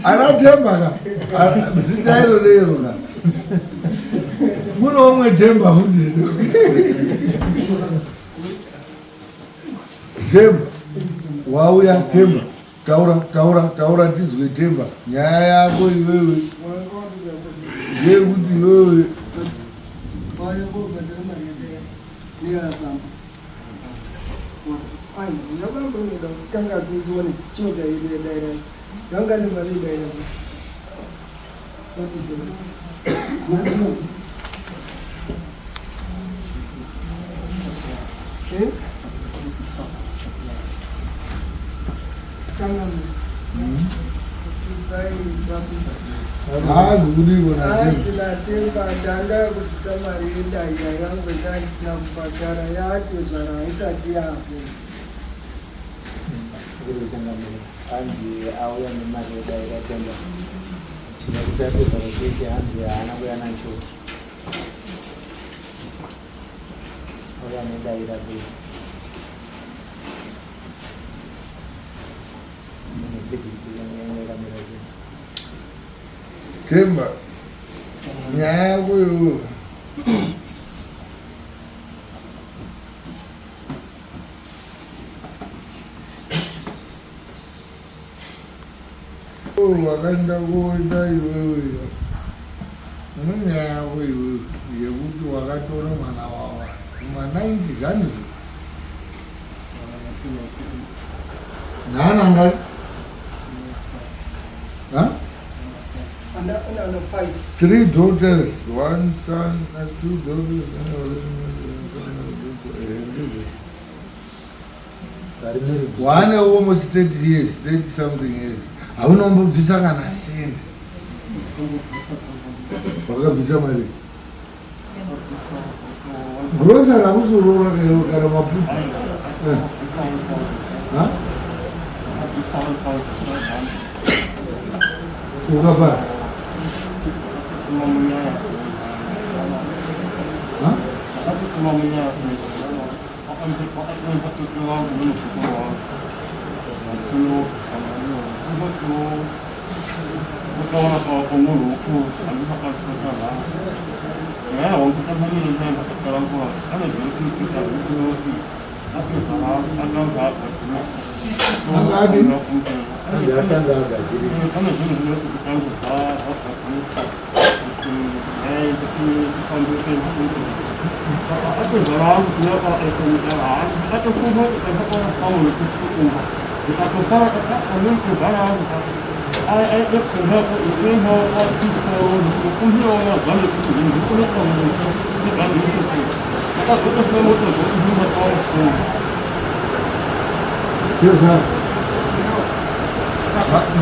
Anatemba ka. Msitairo leo ka. Muno umwe temba futhi. Temba. Wauya temba. Taura tizwe temba. Nyaya yako iwewe. Yekuti iwewe. Temba. Nyaya wewe. Wakaenda kuita iwewe. Nyaya wewe yekuti wakatora mwana wawa. Mwana zani. Nanga. Huh? No, 5. 3 daughters, 1 son, and 2 daughters. One almost 30 years, 30 something years. I don't know if visa can ascend. What visa mali? Grocer, I was going to go to huh? Ugapa. Huh?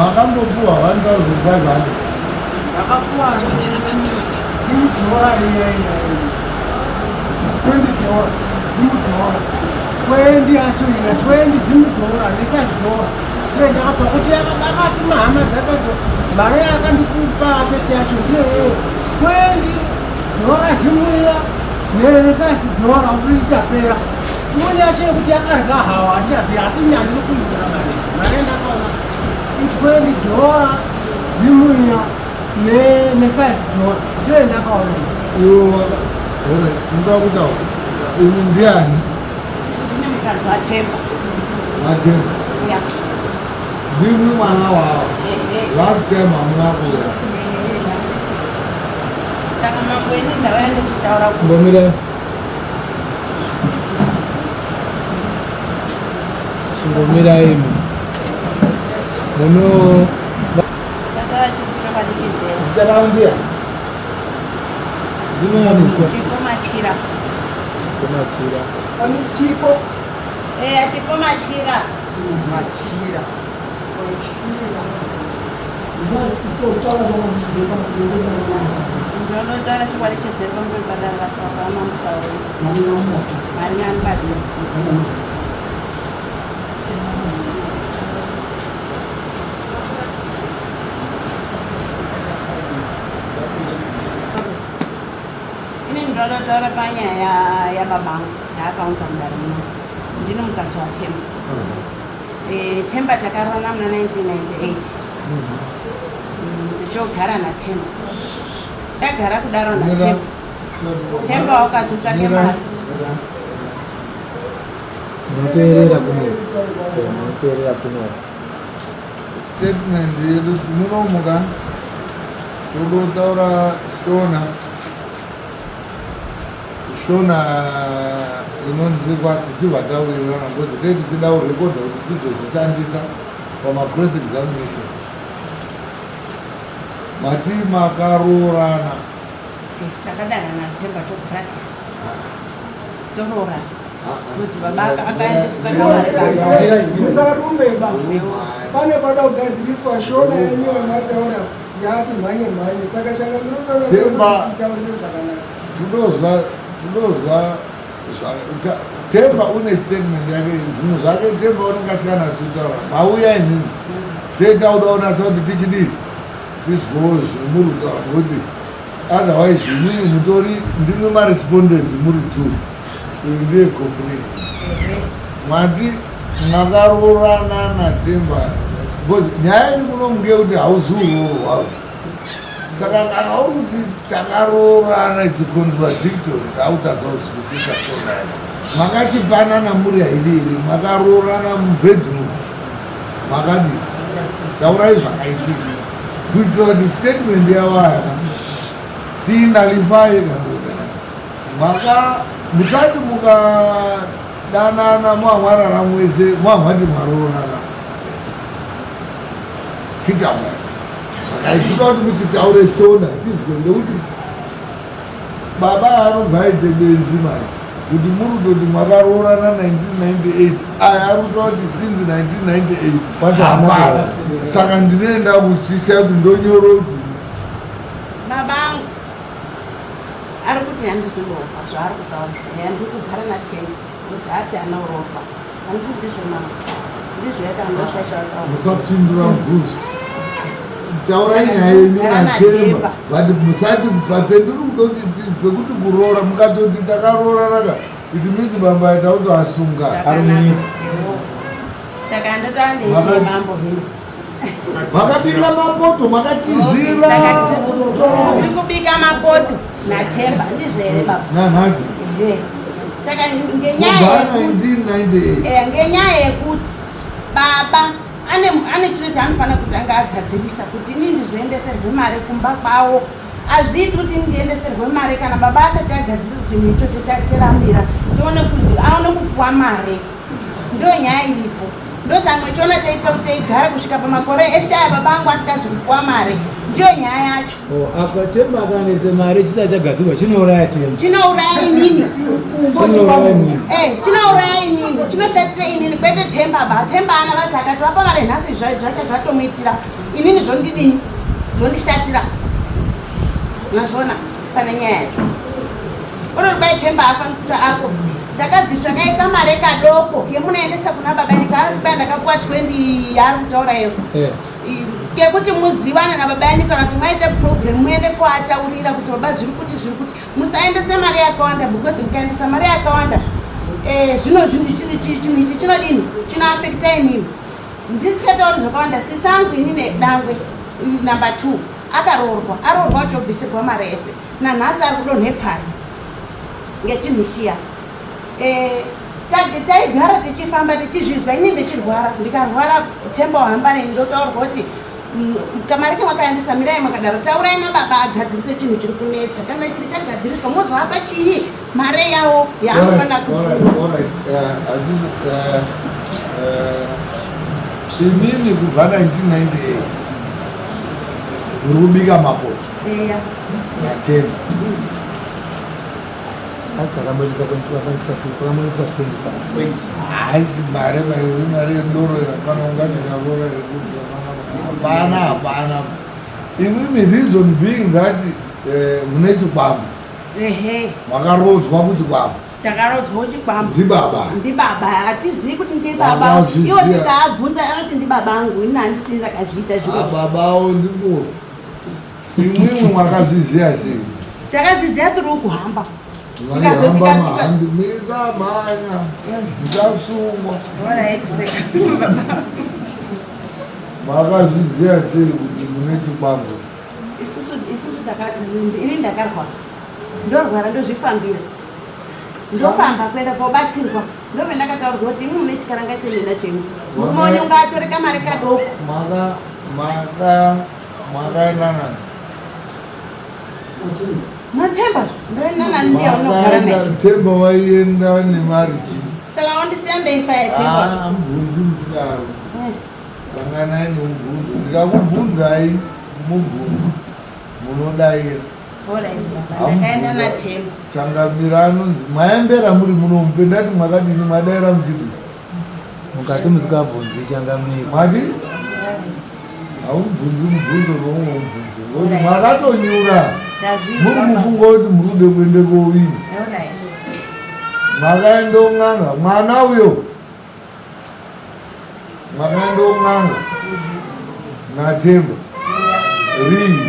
Makan buah, kan kalau buah kan. Makan buah. Ini jual ini. 20 jual, 10 jual. 20 aja ini, 20 10 jual, ini kan jual. Jadi apa? Kita akan mana saja tu. Mari akan dikumpa setiap jual. 20 jual semua. Ni kan jual apa saja. Semuanya saya kita akan gahawa saja. Asalnya itu pun mana. Mari nak kau. 20 jual semua. Ni kan jual. Jadi nak kau. Boleh, kita tahu. Indian. Ini bukan macam. Macam. Ya. Dulu mana awak? Last time mana aku ya? Jangan mampu ini, dah ada kita orang. Bomila. Bomila ini. Mono. Kita cuba dikisah. Sekarang dia. Di mana ni? Cipo macira. Macira. Anu cipo. Cipo macira. Macira. Itu cara orang dibuat Kalau cara cuba dikisah, kamu pada rasa orang mahu Marian Basi. Dora banyak ya babang, ya kawan sandar ni. Jadi bukan cuacem. Tempat sekarang 1998. ndichogara naTemba. Ndagara kudaro naTemba. Temba wakazotsvake mari. Munoteerera kuno. Statement yedu munomuka todotaura Shona inonzikwa tichivataurira ngozi dei tichida kurekodha kuti tizozvishandisa pamacross examination. Mati makaroorana. Takadana naTemba topractice. Toroorana. Kuti baba akaenda musarumbe baba. Pane pada kugadziriswa Shona yenyu yamataura yati mhanye saka shanga tinozwa Temba une statement yake zvinhu zvake Temba unenge asiyana tichitaura mauya inini tenda udaonasa kuti tichidii tizwo zvemuri kutaura kuti otherwise inini mutori ndine marespondent muri two uyu ndiye complain mwati mwakaroorana naTemba because nyaya iri kunomuke kuti hauzi uroro hwavo. Saka kana uri kuti takaroorana chicontradictory hautadza kuzwisisa Shona yacho. Makachipanana muri haiviri, makaroorana mubedroom, makadi taurai zvakaitika kuitira kuti statement yawaya tiinalifai kana musati mukadanana mwamwarara mwese mwamwati mwaroorana chitaura zvakaitika kuti muchitaure Shona tizwe ndekuti baba anobva aite benzi manje kuti muri kutoti mwakaroorana 1998 aya ari kutaura kuti since 1998 hapana. Saka ndinoenda kuchisha kuti ndonyoro kuti baba angu ari kuti handizoropa zvaari kutaura handiri kugara naTemba kuti hati hana uropa handiti ndizvo yakandoshaisha musapindura mubvunzo. Taurai nyaya yenyu naTemba but musati papenduri kutoti pekuti kuroora mukatoti takaroorana kuti miti bamba tauti asunga ari munyika. Saka ndataura ndeiti mambo hino makabika mapoto makatizira tiri kubika mapoto naTemba ndizvo here baba nanhasi saka ngenyaya yekuti baba ane chiro chaanofanira kutanga agadzirisa kuti inini ndizoendeserwe mari kumba kwawo. Hazviiti kuti ndiendeserwe mari kana baba asati agadzirisa kuti chinhu ichocho chateramira tione kuti aone kupuwa mari. Ndo nyaya iripo. Ndozamwe chona chaita kuti teigara kusvika pamakore eshe aya baba angu asikazi kupuwa mari. Ndiyo nyaya yacho. AkaTemba akanese mari chisati chagadzirwa chinouraya Temba. Chinouraya inini. Chinouraya inini. Chinoshatira inini kwete Temba baba. Temba ana basa akati vapa mari nhasi zvake zvatomuitira. Inini zvondidini? Zvondishatira. Nazvona pane nyaya yacho. Uri kwai Temba afanira ako. Ndakabvisva kaika mari kadoko yemunoendesa kuna baba nyika kwai ndakapuwa 20 yaari kutaura iyo. Ngekuti muzivane nababa yanyu kana kuti mwaite program muende kuataurira kuti baba zviri kuti musaendese mari yakawanda because mukaendesa mari yakawanda zvino chinhu ichi chinodini chinoafekta inini. Ndisikatauri zvakawanda sisangu inini dangwe number 2 aroorwa uchobvisirwa mari ese nanhasi ari kudonhepfari ngechinhu chiya. Taigara tichifamba tichizvizwa inini ndichirwara ndikarwara Temba wahamba neni ndotaurirwa kuti kamari kemwakaendesa mirai mwakadaro taurai nababa agadzirise chinhu chiri kunetsa kana chiri chagadziriswa mozoapa chii mari yawo yaanofanira inini kubva 1998 uri kubika mapoto naTemba haisi mari yendoro yakana ungatikaroora hapana imimi reason being that mune chikwambo makarodzwa kuchikwambo takarodzwa chikwambo ndibaba hatizivi kuti ndibaba iwo tikaabvunza anoti ndibaba angu ini handisini rakazviita zviro baba avo ndimbo imwimwe mwakazviziya sei takazviziya tiri kuhamba vaihamba mahambi mizamhanya ndasungwa makazviziya sei kuti mune chikwambo isusu takati ini ndakarwara ndorwara ndozvifambira ndofamba kuenda kobatsirwa ndobve ndakataurirwa kuti imwe mune chikaranga chenina chenyu mumonye ungatore kamari kadoko makaendana matemba ndoendana ndiya unogara naye temba waienda nemari chii saka wandisiya ndeifaepepwa amubvunzi musidaro sanganai nomubvunzo ndikakubvunzai mubvunzo munodaira ndakaenda natemba changamira anonzi mayembera muri munombe ndati mwakadini mwadaira muchiti mukati musikabvunzi changamira mwati haumubvunzi mubvunzo noumwe mubvunzo ngoti mwakatonyura muri mufungo kuti muri kude kuende kovini mwakaendong'anga mwana uyo mwakaendong'anga natemba rii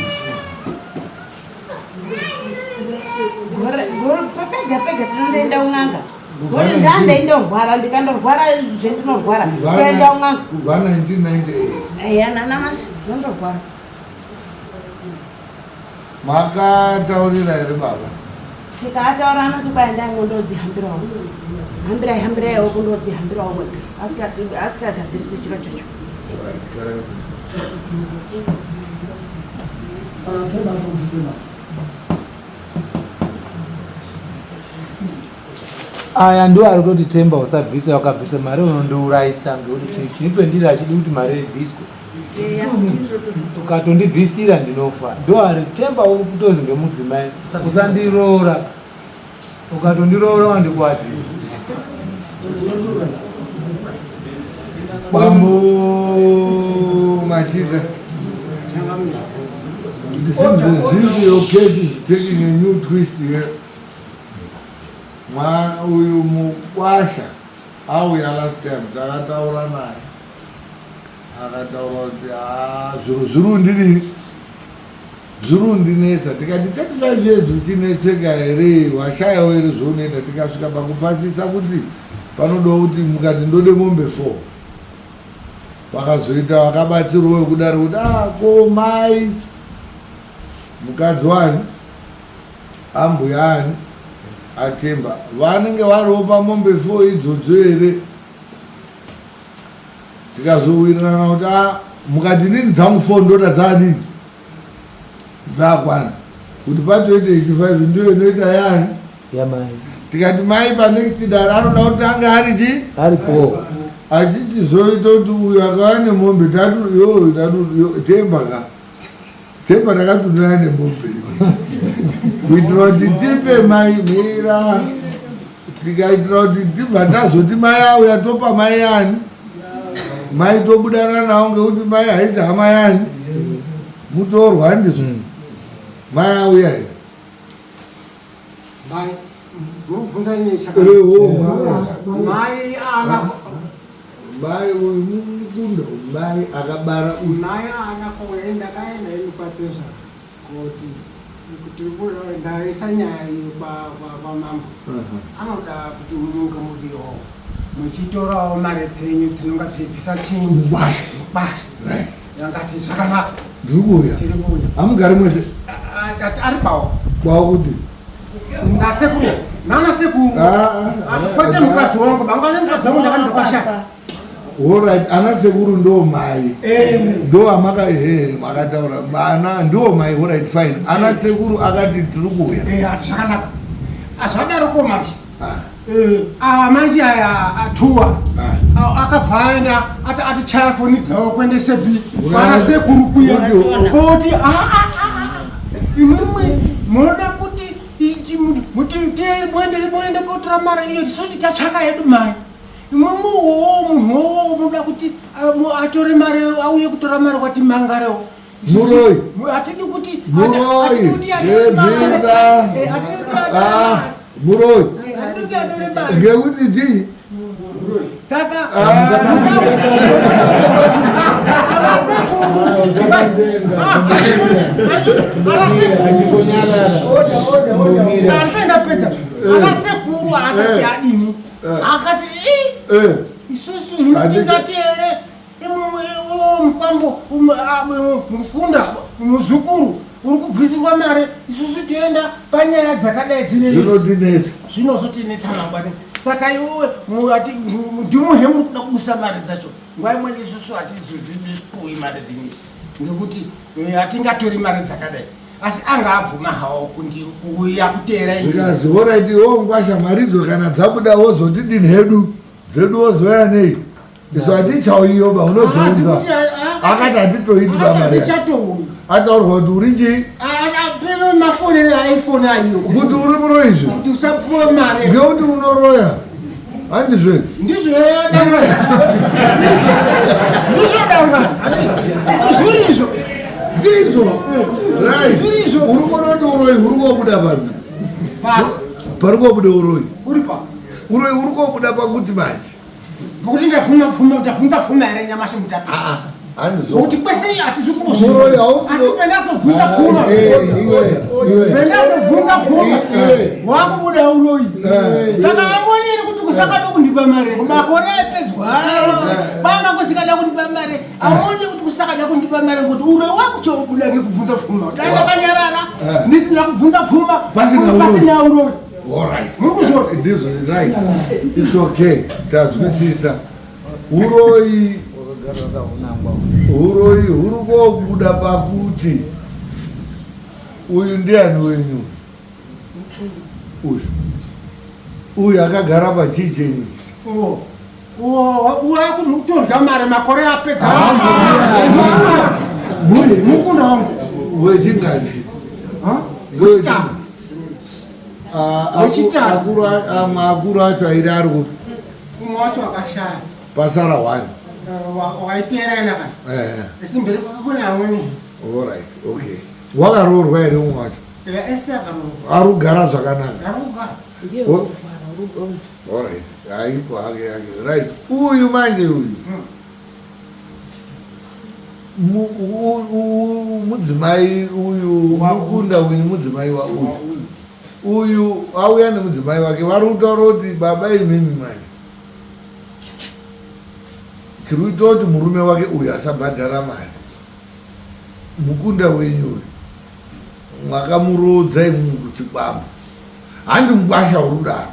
pega pega tinondoenda un'anga gori ndandaindorwara ndikandorwara zvendinorwara toenda un'anga kubva 1998 eya nanamasi nondorwara makataurira here baba tikataura anoti kwai ndai ngondodzihambirawo hambirai kundodzihambirawo mwega asikagadzirise chiro chocho aya ndo ari kutoti temba usabvisa wakabvisa mari unondiurayisa ngekuti chinipendira achidi kuti mari ibviswe ukatondibvisira ndinofa ndo ari temba uri kutozi ndemudzimai usandiroora ukatondiroora wandikuwadzisa bambo machita it seems as if your case is taking a new twist here. Uyu mukwasha auya last time takataura naye akataura kuti zviro zvurundinetsa tikati 35 years uchinetseka here washayawo here zvounoita tikasvika pakupasisa kuti panoda kuti mukati ndode mombe 4 vakazoita vakabatsirwa kudari kuti ko mai mukadzi wani ambuya ani atemba vanenge variwo pamombe 4 idzodzo here tikazowirirana kuti mukati nini dzangu 4 ndoda dzadini dzakwana kuti patoite 85 ndiyo inoita yani yamai tikati mai panext dare anoda kuti ange arichi aripo achichizoita kuti uyu akava nemombe tatu temba takatundira nemombe kuitira kuti tipe mai mira tikaitira kuti tibva tazoti mai auya topa mai yani mai tobudana nawo ngekuti mai haisi hama yani mutorwa ndizvo mai auya here mai uyu mukunda mai akabara uyu mai ana kuenda kaenda inupatesa kuti ndaisa nyaya pamambo anoda kuti munge muriwo muchitorawo mari dzenyu dzinonga dzeibvisa chinyi basi yangati zvakanaka ndiri kuuya tiri kuuya hamugari mwese ari pawo kwawo kuti nasekuru nanasekuru kwete mukadzi wangu bangane mukadzi wangu ndakandokwasha alright ana sekuru ndo mai ndo makataura ana ndo mai alright fine ana sekuru akati tiri kuuya ati zvakanaka azvadaroko manje manje aya atuwa akabva aenda ati chaya foni dzawo kuendese bi ana sekuru kuya kuti imwe munoda kuti muende kotora mari iyo tisoti tatsvaka yedu mai imwemuwowo munhuwowo munoda kuti atore mari auye kutora mari kwati mangarewo muroi hatidi kuti muroi ngekuti chii saka andapedza anasekuru asati adini akati isusu inotingati here mufambo mukunda muzukuru uri kubvisirwa mare isusu toenda panyaya dzakadai zvinotinetsa zvinozotinetsa mangwani saka iwe ndimuhe muri kuda kubusa mari dzacho nguva imweni isusu hatizozipuwi mari dzinisi ngekuti hatingatori mari dzakadai asi anga abvuma hawo kuuya kuteera zvikazivoraiti wo ngwasha maridzo kana dzabuda wozotidini hedu dzedu wozoya nei isu hatichauyiyoba unozounza akati hatitoidiba mari atichatoui ataurwa kuti uri chii pene mafoni aiphone ayo kuti uri muroizvo kuti usapuwa mari ngekuti unoroya handizve ndizvo dangana zvirizvo ndizvo rai uri kuona kuti uroyi uri kobuda pano pari kobuda uroyi uripa uroyi uri kobuda pakuti manje ngokuti ndabvunza pfuma here nyamashi mutapi nokuti kwese hatizi uroyi asi pendazobvunza pfuma wakubuda uroyi saka amoneri kuti kusakada kundipa mare makore apedzwa banga kusikada kundipa mare amoni kuti kusakada kundipa mare ngokuti uroyi wakuchobuda ngekubvunza pfuma dandakanyarara ndisina kubvunza pfuma pasina uroyi right it's okay tazwisisa uroyi huri kobuda pakuti uyu ndiani wenyu uyu akagara pachichenji wakuti utorya mari makore apedza mukunda wangu wechingani amwe akuru acho airi ari kupi umwe wacho akashaya pasara 1 wakaiteera ena kana esimberi kwakakona amweni alright okay wakaroorwa here umwe wacho ese akaroorwa ari kugara zvakanaka arikugara alright aipo hake right uyu manje uyu mudzimai uyu mukunda uyu mudzimai uyu auya nemudzimai wake vari kutaura kuti baba imimi manje tiri kuita kuti murume wake uyu asabhadhara mari mukunda wenyu uyu mwakamurodza imwe kuchikwama handi mukwasha uri kudaro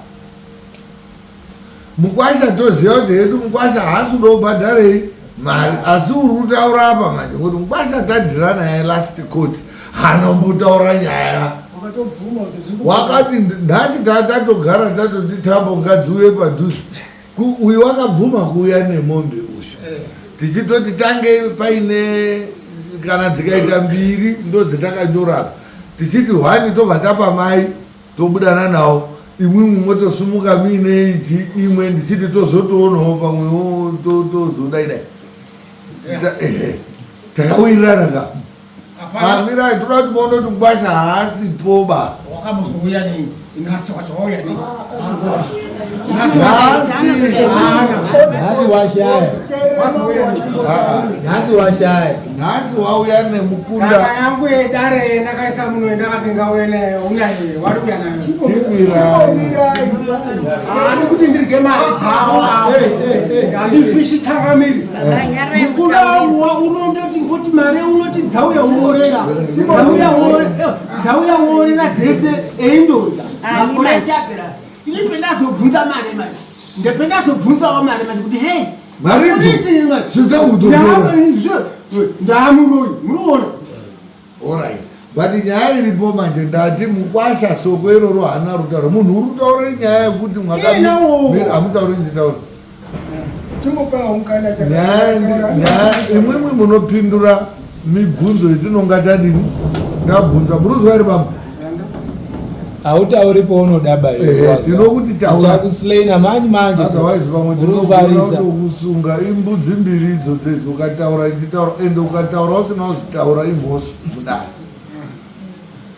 mukwasha toziva kuti hedu mukwasha haasi kuda kubhadharei mari asi uri kutaura apa manje kuti mukwasha tadhira naye last court hanombotaura nyaya wakati nhasi tatogara tatoti tambo ngadziuye padhuze uyu wakabvuma kuuya nemombe uyu tichitoti tange paine kana dzikaita mbiri ndo dzetakandorapa tichiti 1 tobva tapa mai tobudana nawo imwimwe motosumuka muine ichi imwe ndichiti tozotoonawo pamwewo tozodaidai takawirirana ka amirai toda kuti maona kuti mubasha haasipoba wakambozouya nei nhasi wacho wauya nei nhasi washaya nhasi wauya nemukunda kaka yangu yedare ndakaisa muno ndakati ngauye unaye wari kuya nayo ani kuti ndirye mari dzavo handifishi changamiri mukunda wangu unondoti ngoti mari unoti dzauya uorera dzauya uorera dzese eindorya makore ese apera ini pendazobvunza mari manje ndependazobvunzawo mari manje kuti hei ndamuroyi muruona alright but nyaya iripo manje ndati mukwasha soko iroro hana rutauro munhu uri kutaura nyaya yekuti hamutauri nditaura imwimwe munopindura mibvunzo yetinonga tadini ndabvunza muruzwa iri pamwe hautauri paunodaba tinokuti takuslaina manje uruvarisa kusunga imbudzi mbiri idzodzo ukataura ichitaura ende ukataura usina kuzitaura imhoso mudaro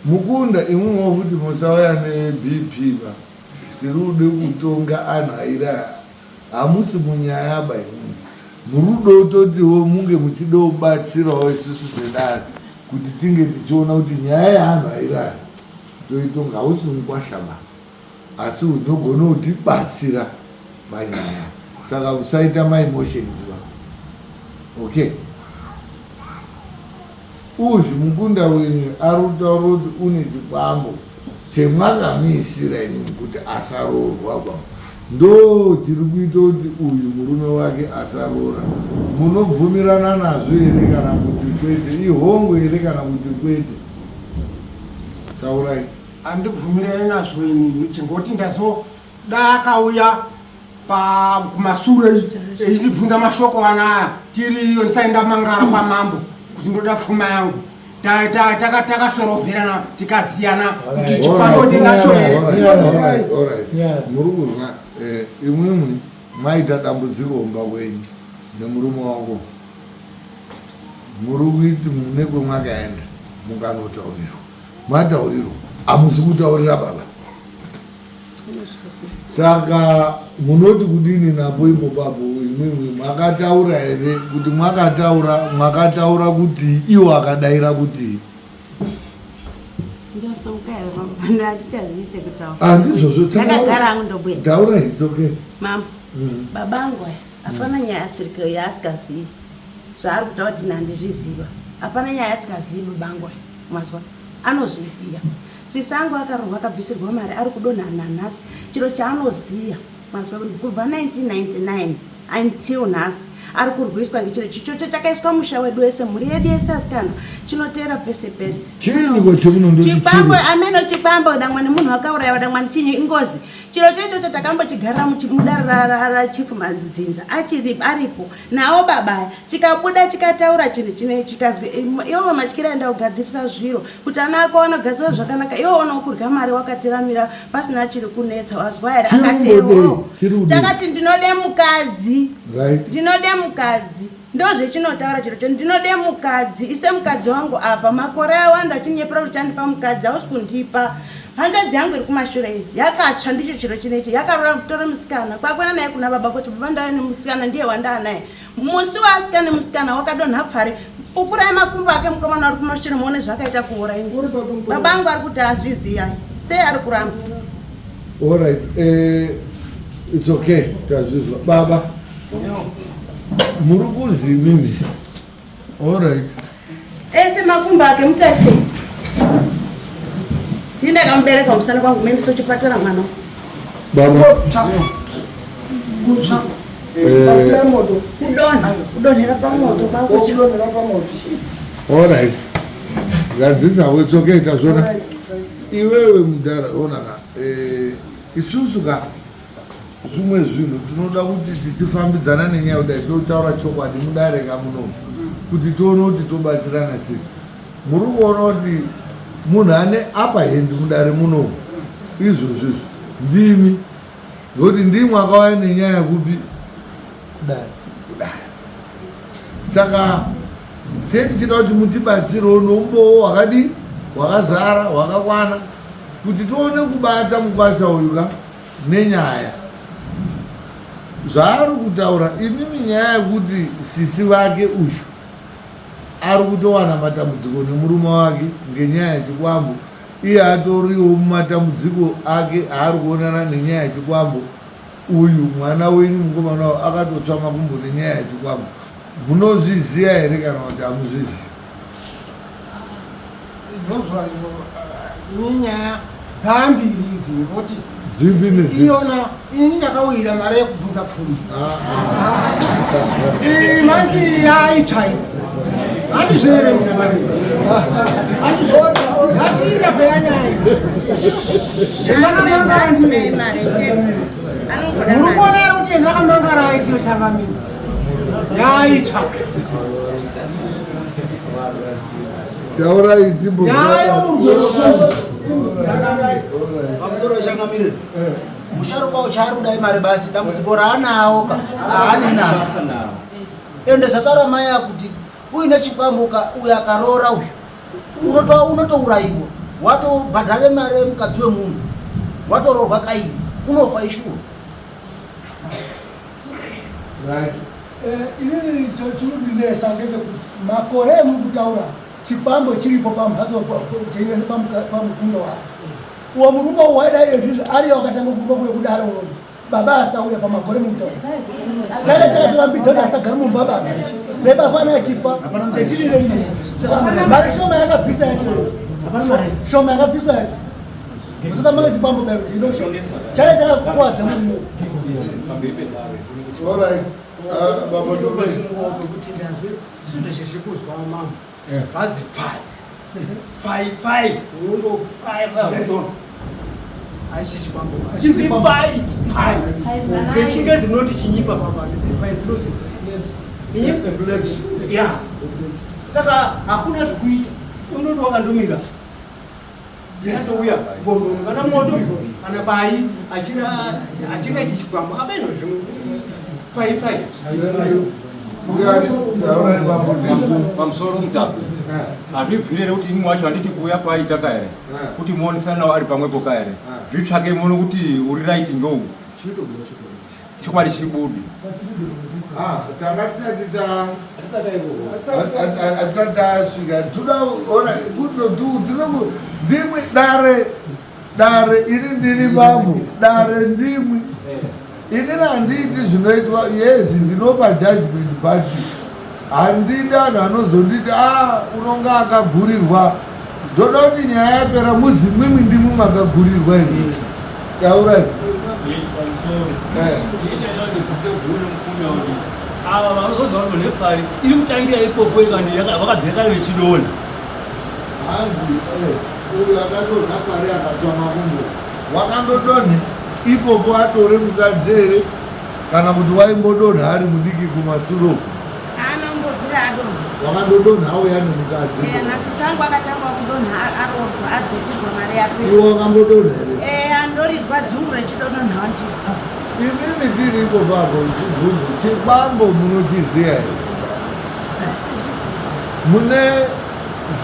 mukunda imwimwe futi musauya nebp ba tiri ude kutonga anhu aira hamusi munyaya ba imwimwe murudo totiwo munge muchida kubatsirawo isusu sedare kuti tinge tichiona kuti nyaya yeanhu airaya toitonga hausi mukwashaba asi unogona kutibatsira manyaya saka usaita maemotions ba okay uzvi mukunda wenyu ari kutaura kuti une chikwambo chemwakamisira inini kuti asaroorwa kwa ndo chiri kuita kuti uyu murume wake asaroora munobvumirana nazvo here kana kuti kwete ihongo here kana kuti kwete taurai handibvumirani nazvo inini chingoti ndazoda akauya kumasure echindibvunza mashoko anaya tiriyo ndisaenda mangara kwamambo kuti ndoda pfuma yangu takasorovherana tikaziyana kuti chikwambo ndinacho here. muri kuzwa imwimwi maita dambudziko mumba wenyu nemurume wako muri kuiti mune kwemwakaenda mukanotaurirwa mataurirwa hamusi kutaurira baba saka munoti kudini napo imopapo imwimwi mwakataura here kuti mwakataura kuti iwo akadayira kuti handizvozvo taura hitsoke mama babangu hapana nyaya yaasikazivi zvaari kutaura kuti handizviziva hapana nyaya yaasikazivi babangu mazwa anozviziva sisangu akarohwa akabvisirwa mari ari kudonha nanhasi chiro chaanoziva mazwa kubva 1999 until nhasi ari kurwiswa ngechiro chichocho chakaiswa musha wedu wese mhuri yedu yese asikana chinotera pese pese chiiniko chemunondochikwambo ameno chikwambo damwe nemunhu akauraiwa damwe nechinyi ingozi chiro choichocho takambochigarira mudare rachifu madzinza aripo nawo babaya chikabuda chikataura chinhu chine chikazwi iwo matyira enda kugadzirisa zviro kuti ana ako anogadzira zvakanaka iwo ono kurya mari wakatiramira pasina chiri kunetsa wazwa here akatewo chakati ndinode mukadzi ndinode mukadzi ndozvechinotaura chiro cho ndinode mukadzi ise mukadzi wangu apa makore awanda achinyepera kuti chandipa mukadzi hausi kundipa hanzvadzi yangu iri kumashure iyi yakatsva ndicho chiro chinechi yakarora kutora musikana kwakwena naye kuna baba kuti baba ndava nemusikana ndiye wandaa naye musi waasika nemusikana wakadonha pfari fukurai makumbo ake mukomana ari kumashure muone zvakaita kuurai babangu ari kuti azviziya sei ari kuramba allright it's okay tazvizwa baba muri kuzimimi allright ese makumbo ake mutarisei ndindakamubereka musana kwangu mendisochipatara mwana baba kutsva pasina moto kudonhera pamoto kudonhera pamoto allright ngadzisawo it's okay tazvona iwewe mudhara onaka isusu ka zvimwe zvinhu tinoda kuti tichifambidzana nenyaya kudai totaura chokwadi mudareka muno kuti tione kuti tobatsirana sei muri kuona kuti munhu ane apa hendi mudare muno izvozvizvo ndimi nokuti ndimwe akauya nenyaya yekupi kudare saka tetichida kuti mutibatsirewo noumbowo hwakadi hwakazara hwakakwana kuti tione kubata mukwasa uyu nenyaya zvaari kutaura imimi nyaya yekuti sisi vake uyu ari kutowana matambudziko nemurume wake ngenyaya yechikwambo iye atoriwo mumatambudziko ake aari kuonana nenyaya yechikwambo uyu mwana wenyu mukomana wavo akatotsva makumbo nenyaya yechikwambo munozviziya here kana kuti hamuzviziya inyaya dzambiri idzi ngoti dzimbiri iyona ini ndakawira mari yekubvunza pfumi manti yaitsvai handizvere ngatiita peyanyaya muri kuonera kuti ndakamangara aisiyo chavamini yaitsva taurai timbo pamusoro wechangamire musharukwa uchaari kudai mari basi dambudziko raanawo ka haaninawo ende zvataura maya kuti uine chikwambuka uyu akaroora uyu unotouraiwa watobhadhare mari yemukadzi wemunhu watoroorwa kaini unofa ishuwa inini chirikundinesa ngechekuti makore emukutaura chikwambo chiripo pamhatso pamukunda wake uwo murume waida izvizvi ariyo akatanga kuba kuye kudaro baba asauya pamagore mumutoro chale chakatorambidzana asagara mumbaba beba kwana achifa chechirire mari shoma yakabvisa yacho shoma yakabviswa yacho saka mane chipambo daro inosho chale chakakuwadza munhu Alright. Baba Dobe. Kuti ndazwe zvinhu zvishikuzwa mama. Bazi fai. Undo fai. Aishi chipambo. Chizi fai. Ngechingezi munoti chinyipa baba. Fai those Epilepsy. Yeah. Saka hakuna zvekuita. Unoti wakandomira. Yasouya bondo kana moto kana bai achingaiti chikwambo abeno zvimwe fai pamusoro mutape hazvibvirire kuti imwe wacho handiti kuuya kwaita ka here kuti muonesana nawo ari pamwepo ka here zvitsvake muone kuti uri right ngou chokwadi chiri budu tanga tisati tasvika todaona ndimwi dare ini ndiri bambo dare ndimwi inini handiiti zvinoitwa yezi ndinopa judgment but handidi anhu anozonditi unonga akagurirwa ndoda kuti nyaya yapera muzimwimwi ndimwi makagurirwa ini taurai ava vanozoziva kuti nepari iri kutangira ipopo ikani vakabheka vechidona hanzi uyu akadonha pari akatwa makumbo wakandodonhe ipopo atore mukadzi here kana kuti waimbodonha ari mudiki kumasuro anongobvira adonha wakandodonha auya nemukadzi nasisangu akatanga kudonha arohwa adhesirwa mari yape iwe wakambodonha here andorizwa dzungu rechidononha ndi inini tiripo papo chibvunzo chibambo munochiziya here mune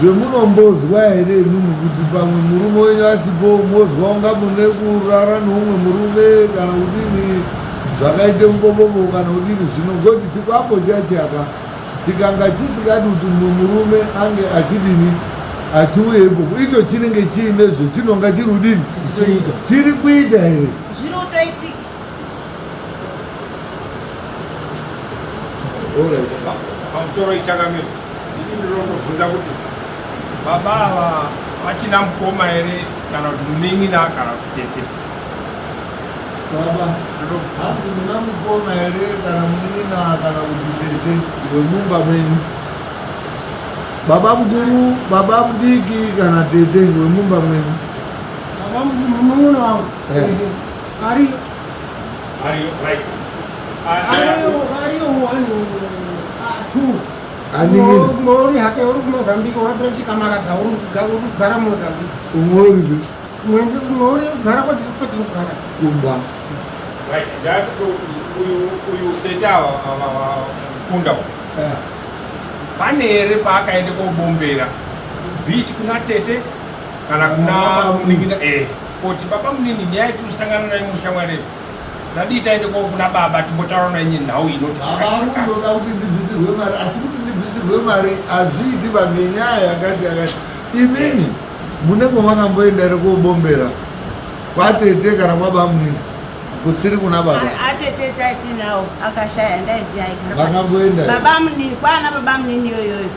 zvemunombozwa here imimi kuti pamwe murume wenyu asipo mozwa unga mune kurara neumwe murume kana kudini zvakaite mubobobo kana kudini zvino ngoti chibambo chiyachiapa chikanga chisikadi kuti mumwe murume ange achidini achiuye ipopo icho chinenge chiinezvo chinonga chiri kudini chiri kuita here zviri kutoitika pamusoro ichakamiro ini ndinondobvunza kuti baba ava vachina mukoma here kana kuti munin'ina kana kuti tete baba hanzi muna mukoma here kana munin'ina kana kuti tete wemumba menyu baba mukuru baba mudiki kana tete wemumba menyu munun'una wangu ariyo right ariyo two aningini uri hake uri kumozambique wapera chikamarada uri kugara mozambique umwe urivi umwe uri kugara kwatinogara kumba right ndakuti uyu tete ava kunda pane here paakaende kobombera vhiti kuna tete kana kuna munin'ina kuti baba munini nyaya yetinosangana nayo mushamwari ndadii taende kuna baba timbotaura nanyi nhau inoti avakunoda kuti ndibvisirwe mari asi kuti ndibvisirwe mari hazviiti pangenyaya yakati imini munenge makamboenda here kobombera kwatete kana kwaba munini kusiri kuna baba atete taitinawo akashaya ndaiziya vakamboenda baba munini kwana baba munini yoyoyo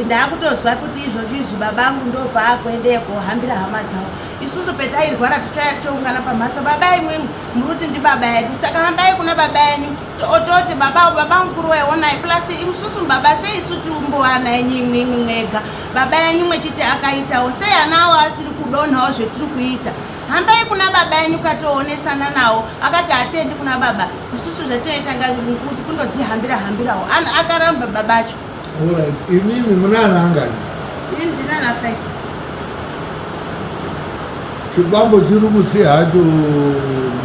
ndakutozwa kuti izvozvizvi babangu ndo paakuendeko hambira hama dzavo isusu petairwara toungana pamhatso baba imwimwi muruti ndi baba yedu saka hambai kuna baba yenyu ototi baba mukuru waionai plus isusu baba sei isu tiumbowana yenyu imwimwi mwega baba yenyu mwechiti akaitawo sei anawo asiri kudonhawo zvetiri kuita hambai kuna baba yenyu katoonesana nawo akati hatendi kuna baba isusu zvatinoitanga kuti kundodzihambirawo akaramba babacho imimi munana angani ini ndinana 5 chibambo chiri kusi hacho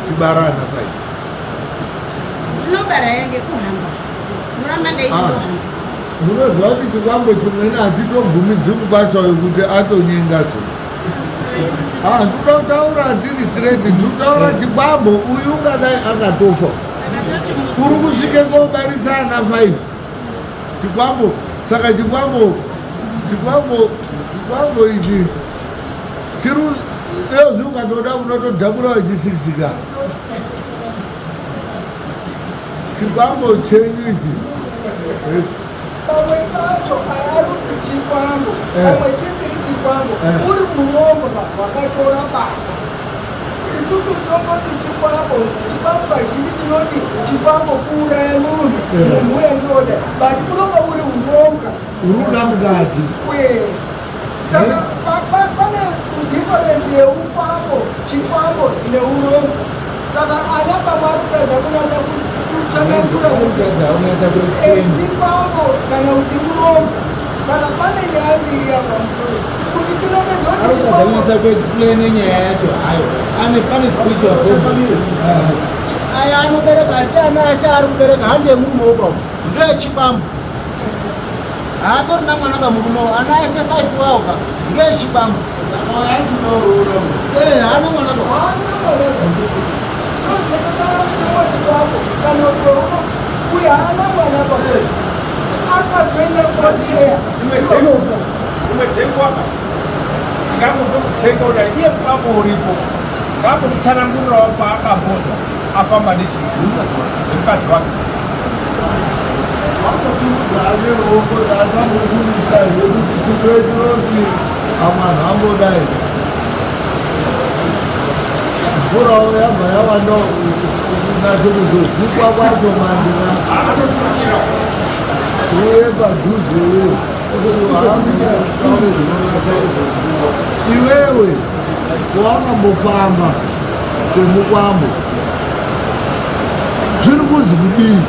chibarana pai ndinobara yange kuhamba muramba ndaichinohamba munoziva kuti chibambo chimweni hatitobvumidzi kubasayo kuti atonyengazo ndinoda kutaura tiri straight ndinotaura chibambo uyu ungadai akatofa kuri kusvike kobarisa ana 5 chikwambo saka chikwambo ichi chiri ezvi ukatoda unotodhabura uchisikisika chibambo chenyu ichi pamwe pacho ari kuti chipambo pamwe chisiri chipambo uri murongo wakatora baba isusu tinongoti chipambo kazhinji tinoti chipambo kuuraya munhu munhu uyendoda but unonga uri uronga unoda mukadzi pane difference yeupambo chipambo neurongo saka ana pamwe arikutadza kunatsa chipambo kana kuti urongo saka pane nyaya mbiri yapamusoro kuti tinonatsa kuexplaine nyaya yacho hayo pane spiritual aya anobereka asi ana asi ari kubereka handi yemurume ndeyechipambo haatorina mwana pamurume ana ese 5 waoka ndeyechipambo haana mwana umedzengwaka ngamutokutenga iye mupambo uripo ngamutsanangurirawo paakambozwa afamba nemukadzi wake akamuvurisa zvekuti chikuetinoti amwanhu ambodai mvurawo yabva yavanda kunatse kuzozikwa kwacho mandina uye padhuzeyo iwewe wakambofamba semukwambo zviri kuzi kudii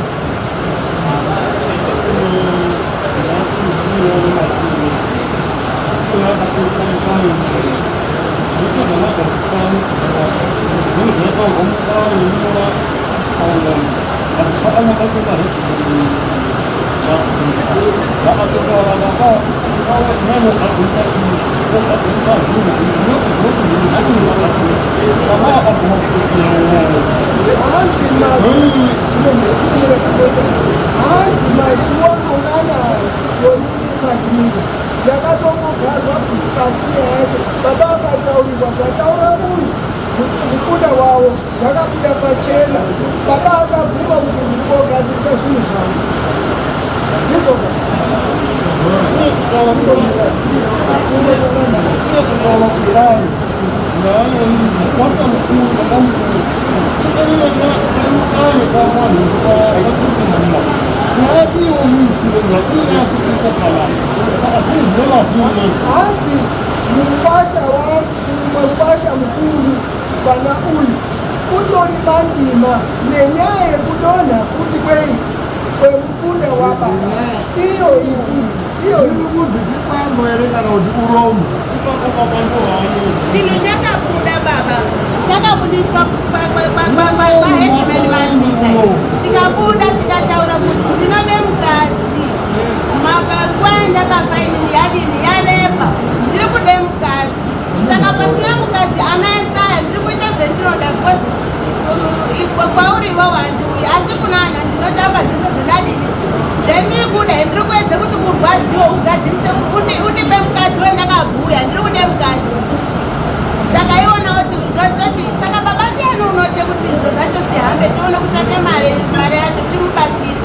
yakatombogazwa pasi yacho baba akataurirwa zvataura munhu kubuda wavo zvakabuda pachena baba akabvuma kuti ndikogadzisa zvinhu zvavo ndizvoka hanzi mufasha mukuru pana uyu utori bandima nenyaya yekudonha kuti kwemukunda wababa iyo irikuzi chipambo here kana kuti urombo chinhu chakabuda baba chakabudiswa paheadman manzika tikabuda tikataura kuti ndinode mukadzi nguva yandakafainini yadini yareba ndiri kude mukadzi saka pasina mukadzi ana esaya ndiri kuita zvendinoda because kwauriwo wandiuya asi kunana ndinotamba zvese zvendadini zvendiri kuda ndiri kuedze kuti kurwadziwo ugadzirise undipe mukadzi wendakabhuya ndiri kude mukadzi saka iwona kuti zvoti saka baba ndiani unote kuti izvo zvacho zvihambe tione kutsvake mari yacho timubatsire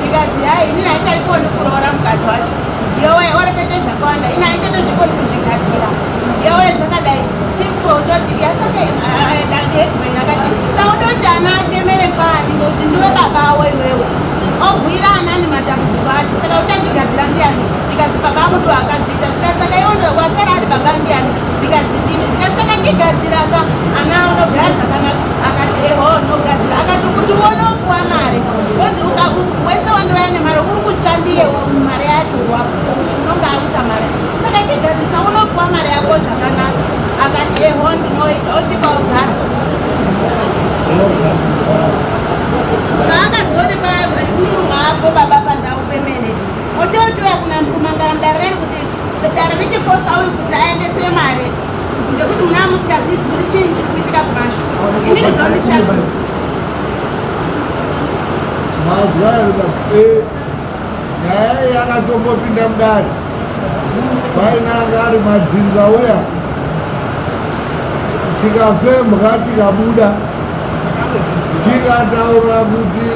ndikazi hai inini haichaikoni kuroora mukadzi wacho yowe orekete zvakawanda ini haichatozvikoni kuzvigadzira yowe zvakadai chikototi yasake headman akati saudoti ana achemere pani ngekuti ndiwe baba awo iwewe obhuyira anani matambudziko acho saka uchachigadzira ndiani ndikazi baba amundu akazviita saka iwondo wasara ari baba ndiani ndikazi ndini saka chigadziraka ana unogara zvakanaka akati eho nogadzira akati kuti uonopuwa mari ozi wese wandouya nemari uri kutsvandiye mari yacho unonga akuta mari saka chigadzisa unopuwa mari yako zvakanaka akati eho ndinoita osvika ogara vaakazoti munhu baba pandau pemene ototoya kuna mkumangana ndareri kuti dare richifosa uyu kuti aendese mari ngekuti muna musikazvizi kuti chii chiri kuitika kumasho inini zvonishaa mazvaruka nyaya yakatombopinda mudare painanga ari madzinza uya tikafembwa tikabuda tikataura kuti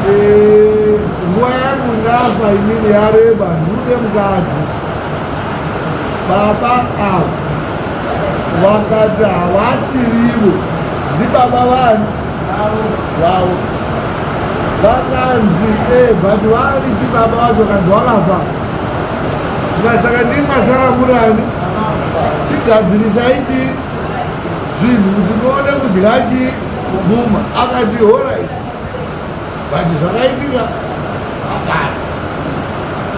nguva yangu ndafa inini yareba ndude mukadzi baba avo vakati havasirivo ndibaba vanhu vavo vakanzi bhati varipi baba vacho kanzi wakafa saka ndingasara murani chigadzirisa ichi zvinhu kuti muone kudya chibvuma akati horai bhati zvakaitika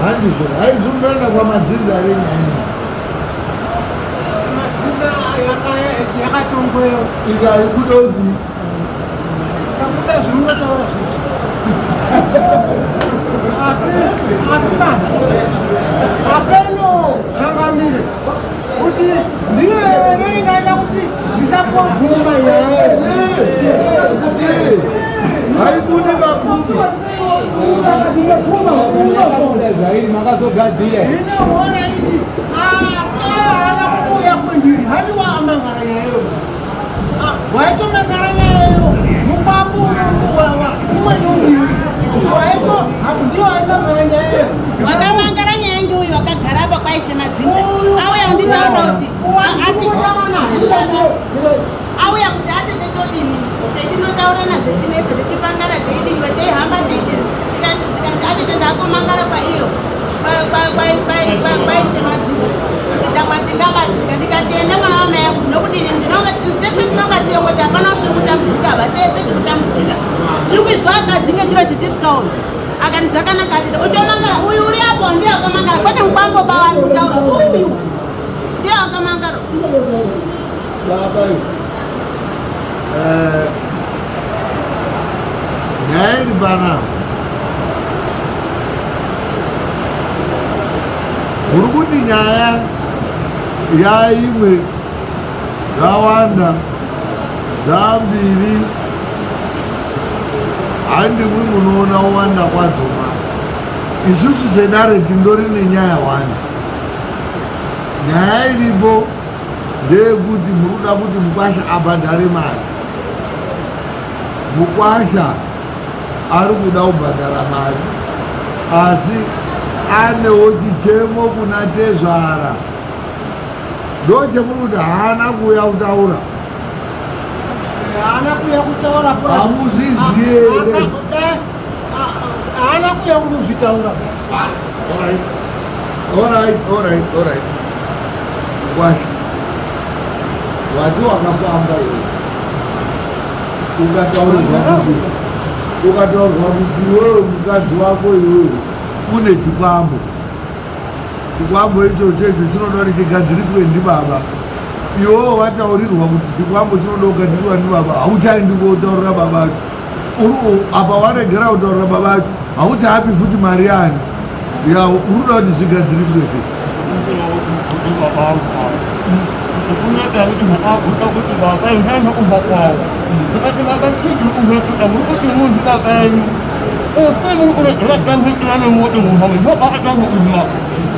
handizvo haizundoenda kwamadzinza renyanya madzinza yakatongoyo ikaikudodzi kakuda zvimunotaura asi mati apeno changamire kuti ndiyo ere ingaita kuti ndisapovhuma haikudi mapfuma zvairi makazogadzira inoona iti asi haana kuuya kwendiri hadiwa amangara yayo waitomangara yayo mukwambu unowawa umwe neumiri waito ndiwo aimangara yayo wakamangara nyaya ngeuyu wakagara apa kwaishe madzinza auya unditaura kuti auya kuti atete todini techinotaura nazvo chinese tichipangana teidimba teihamba teidini tikanzi atete ndakomangara paiyo kwaishe madzinza kuti damwa tingabatsika ndikatienda mwana wamai yangu nokudini tese tinonga tirengoti hapana usiri kutambudzika hava tese tiri kutambudzika tiri kuizwa akadzinge chiro chetisingaoni akati zvakanaka atete utomangara uyu uri apo ndiye akamangara kwete mukwambo bavari kutaura uyu ndiye akamangara babayo nyaya iri panapa uri kuti nyaya yaimwe zvawanda zvambiri handimwi munoona wanda kwadzo mari isusu senare tindori nenyaya wanda nyaya iripo ndeyekuti murikuda kuti mukwasha abhadhare mari mukwasha ari kuda kubhadhara mari asi anewo chichemo kuna tezvara ndo chemuri kuti haana kuuya kutaura haana kuuya kutaura hamuzvizivi here haana kuuya kuzvitaura alright kwasha wati wakafamba iwe ukataurirwa kuti iwewe mukadzi wako iwewe une chikwambo ichocho chinoda kuti chigadziriswe ndibaba iwewo wataurirwa kuti chikwambo chinoda kugadziriswa ndibaba hauchaendi kotaurira baba acho apa waregera kutaurira baba acho hauchaapi futi mari yani ya urikuda kuti zvigadziriswe sei kunyata kuti makaguta kuti baba inhana kumba kwawo ndikati makachiji kumhekuta muri kuti munhu babanyu sei muri kuregera tamhekira nemoto muhamwe ndopakatambo uzima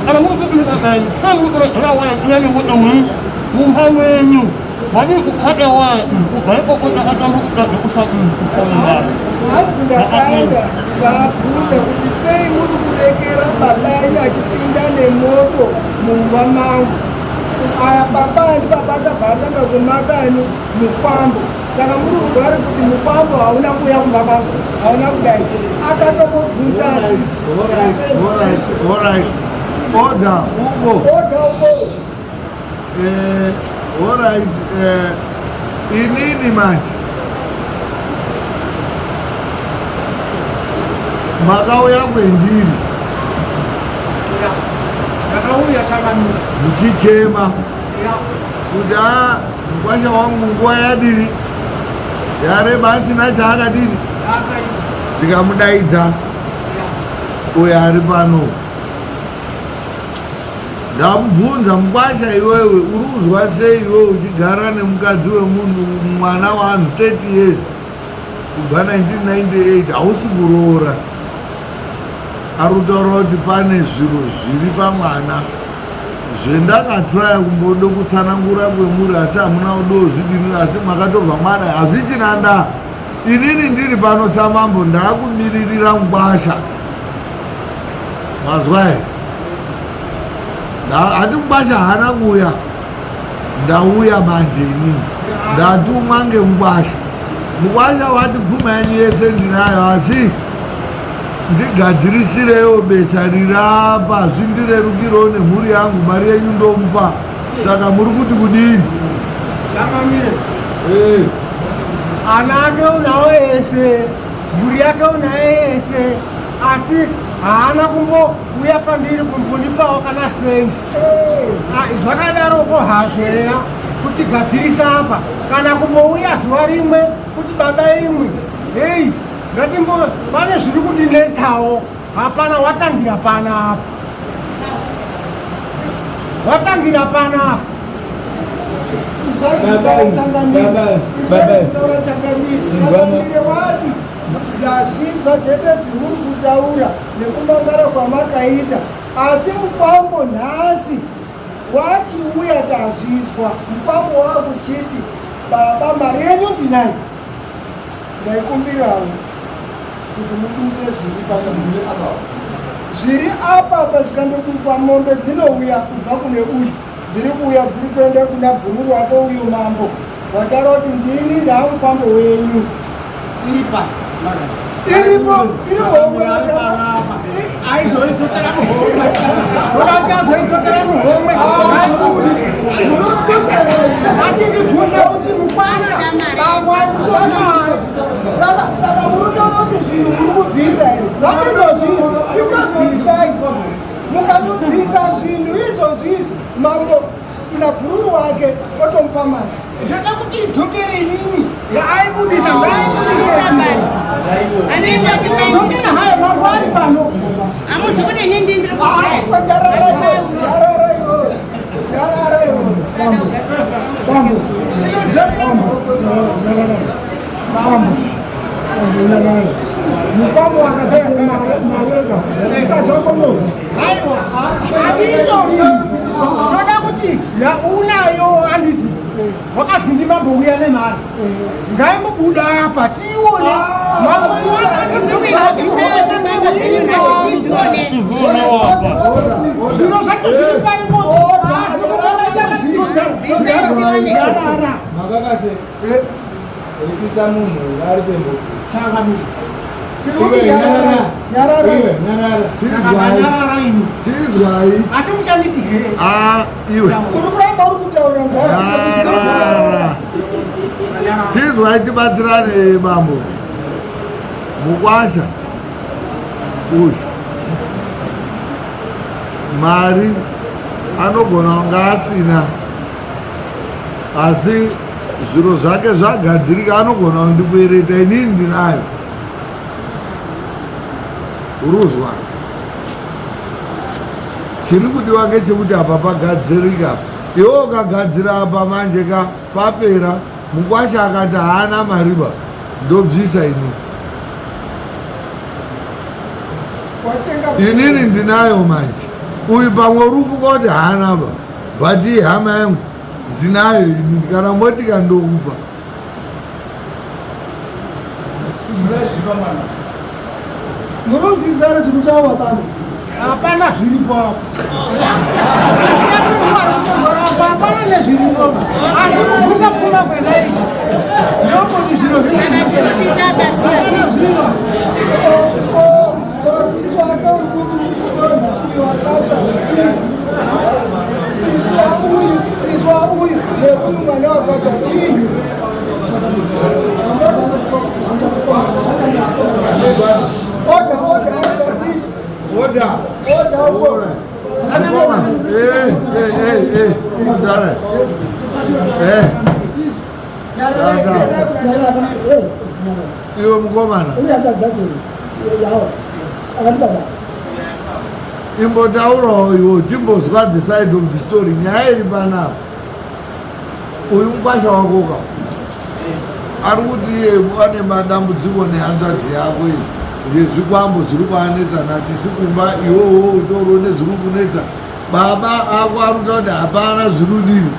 kana muri kuti babanyu sei muri kuregera waya iya nemoto muhamwenyu wadi kukhata waya kubvaiko kuti akatambo kutadza kushakukufonaa wadzingakaenda vakabvunza kuti sei muri kuregera babanyu achipinda nemoto mumba mangu aya baba ndibaba akabhatanga kumakani mukwambo saka muri kuzwari kuti mukwambo hauna kuuya kumba kwangu hauna kudai akatokobvunza oda uko alright inini manje makauya kwendiri ndakauya chakamira muchichema kuti mukwasha wangu nguva yadini yareba asina chaakadini ndikamudaidza uyo ari pano ndamubvunza mukwasha iwewe uri kuzwa sei iwewe uchigara nemukadzi wemunhu mwana wanhu 30 years kubva 1998 hausi kuroora ari kutaura kuti pane zviro zviri pamwana zvendakatraya kumbodo kutsanangura kwemuri asi hamuna kudozvidinira asi makatobva mwana hazvichina ndaa inini ndiri pano samambo ndakumiririra Ngwasha mazwa here hati Ngwasha hana kuuya ndauya manje inini ndatumwa ngeNgwasha. Ngwasha wati pfuma yenyu yese ndinayo asi ndigadzirisirewo besa rirapa zvindirerukirawo nemhuri yangu mari yenyu ndomupa saka muri kuti kudini Shakamire ana ake unawo ese mhuri yake unayo ese asi haana kumbouya pandiri kumbondipawo kana sendi. Zvakadaroko hazvo eya kuti gadzirisa apa kana kumbouya zuva rimwe kuti baba imwe hei ngatimbo pane zviri kundinetsawo hapana watangira panapa watangira panapa wati ndazvizwa zvese zviri kutaura nekumangara kwamakaita asi mukwambo nhasi wachiuya tazvizwa mukwambo wakuchiti baba mari yenyu ndinayo ndaikumbirawo kuti muduse zviri pano zviri apa pazvikandoduswa mombe dzinouya kubva kune uyu dziri kuuya dziri kuenda kuna bhuru wako uyu mambo wataura kuti ndini ndaamukwambo wenyu iri pa iripo aizoidzokera muhomwe odati azoidzokera muhomwe achindibvunza kuti Mukwasha bamwaitonayo saka munotaura kuti zvinhu muri kubvisa here zvaizvozvizvi tikabvisai mukatobvisa zvinhu izvozvizvi mambo nabhururu wake otomupa mari ndoda kuti idzokere inini yaaibudisa ngaaibudisa dzokera hayo mangwari pano amuzi kuti inini ndiri mukwambo wakatisemarega ikadzokonoa aiwa aditori ndoda kuti yaunayo anditi wakazwi ndimambouya nemari ngaimubuda apa tione zviro zvacho zviri paimotoarara makakase ripisa munhu ari pembofu changamiri nyarara tizwai asi muchanditi here iwe uri kuramba uri kutaura nyarara tizwai tibatsirane bambo Mukwasha uyu mari anogona kunga asina asi zviro zvake zvagadzirika anogona kundibwereta inini ndinayo uruzwa chiri kudiwa ngechekuti apa pagadzirika iwo ukagadzira apa manje papera Mukwasha akati haana mariba ndobvisa inini ndinayo manje uyu pamwe urufuka kuti haana ba but hama yangu ndinayo inini kana motika ndokupa munozvizvare zvinotaurwa pano hapana zviripo hapana nezviripo asi kubvunza pfuma kwenaiti ndokuti zviro osiswake ukuti uona uyo wakatsva siswa uyu neuyu mwana wakatsva chii iwe mukomana imbotaurawo iwo timbozwa the side of the story nyaya iri panapa uyu Mukwasha wakoka ari kuti iye ane madambudziko nehanzvadzi yako iyi ngezvikwambo zviri kuanetsa nasisi kumba iwowo utoro nezviri kunetsa baba ako ari kuta kuti hapana zviri kudini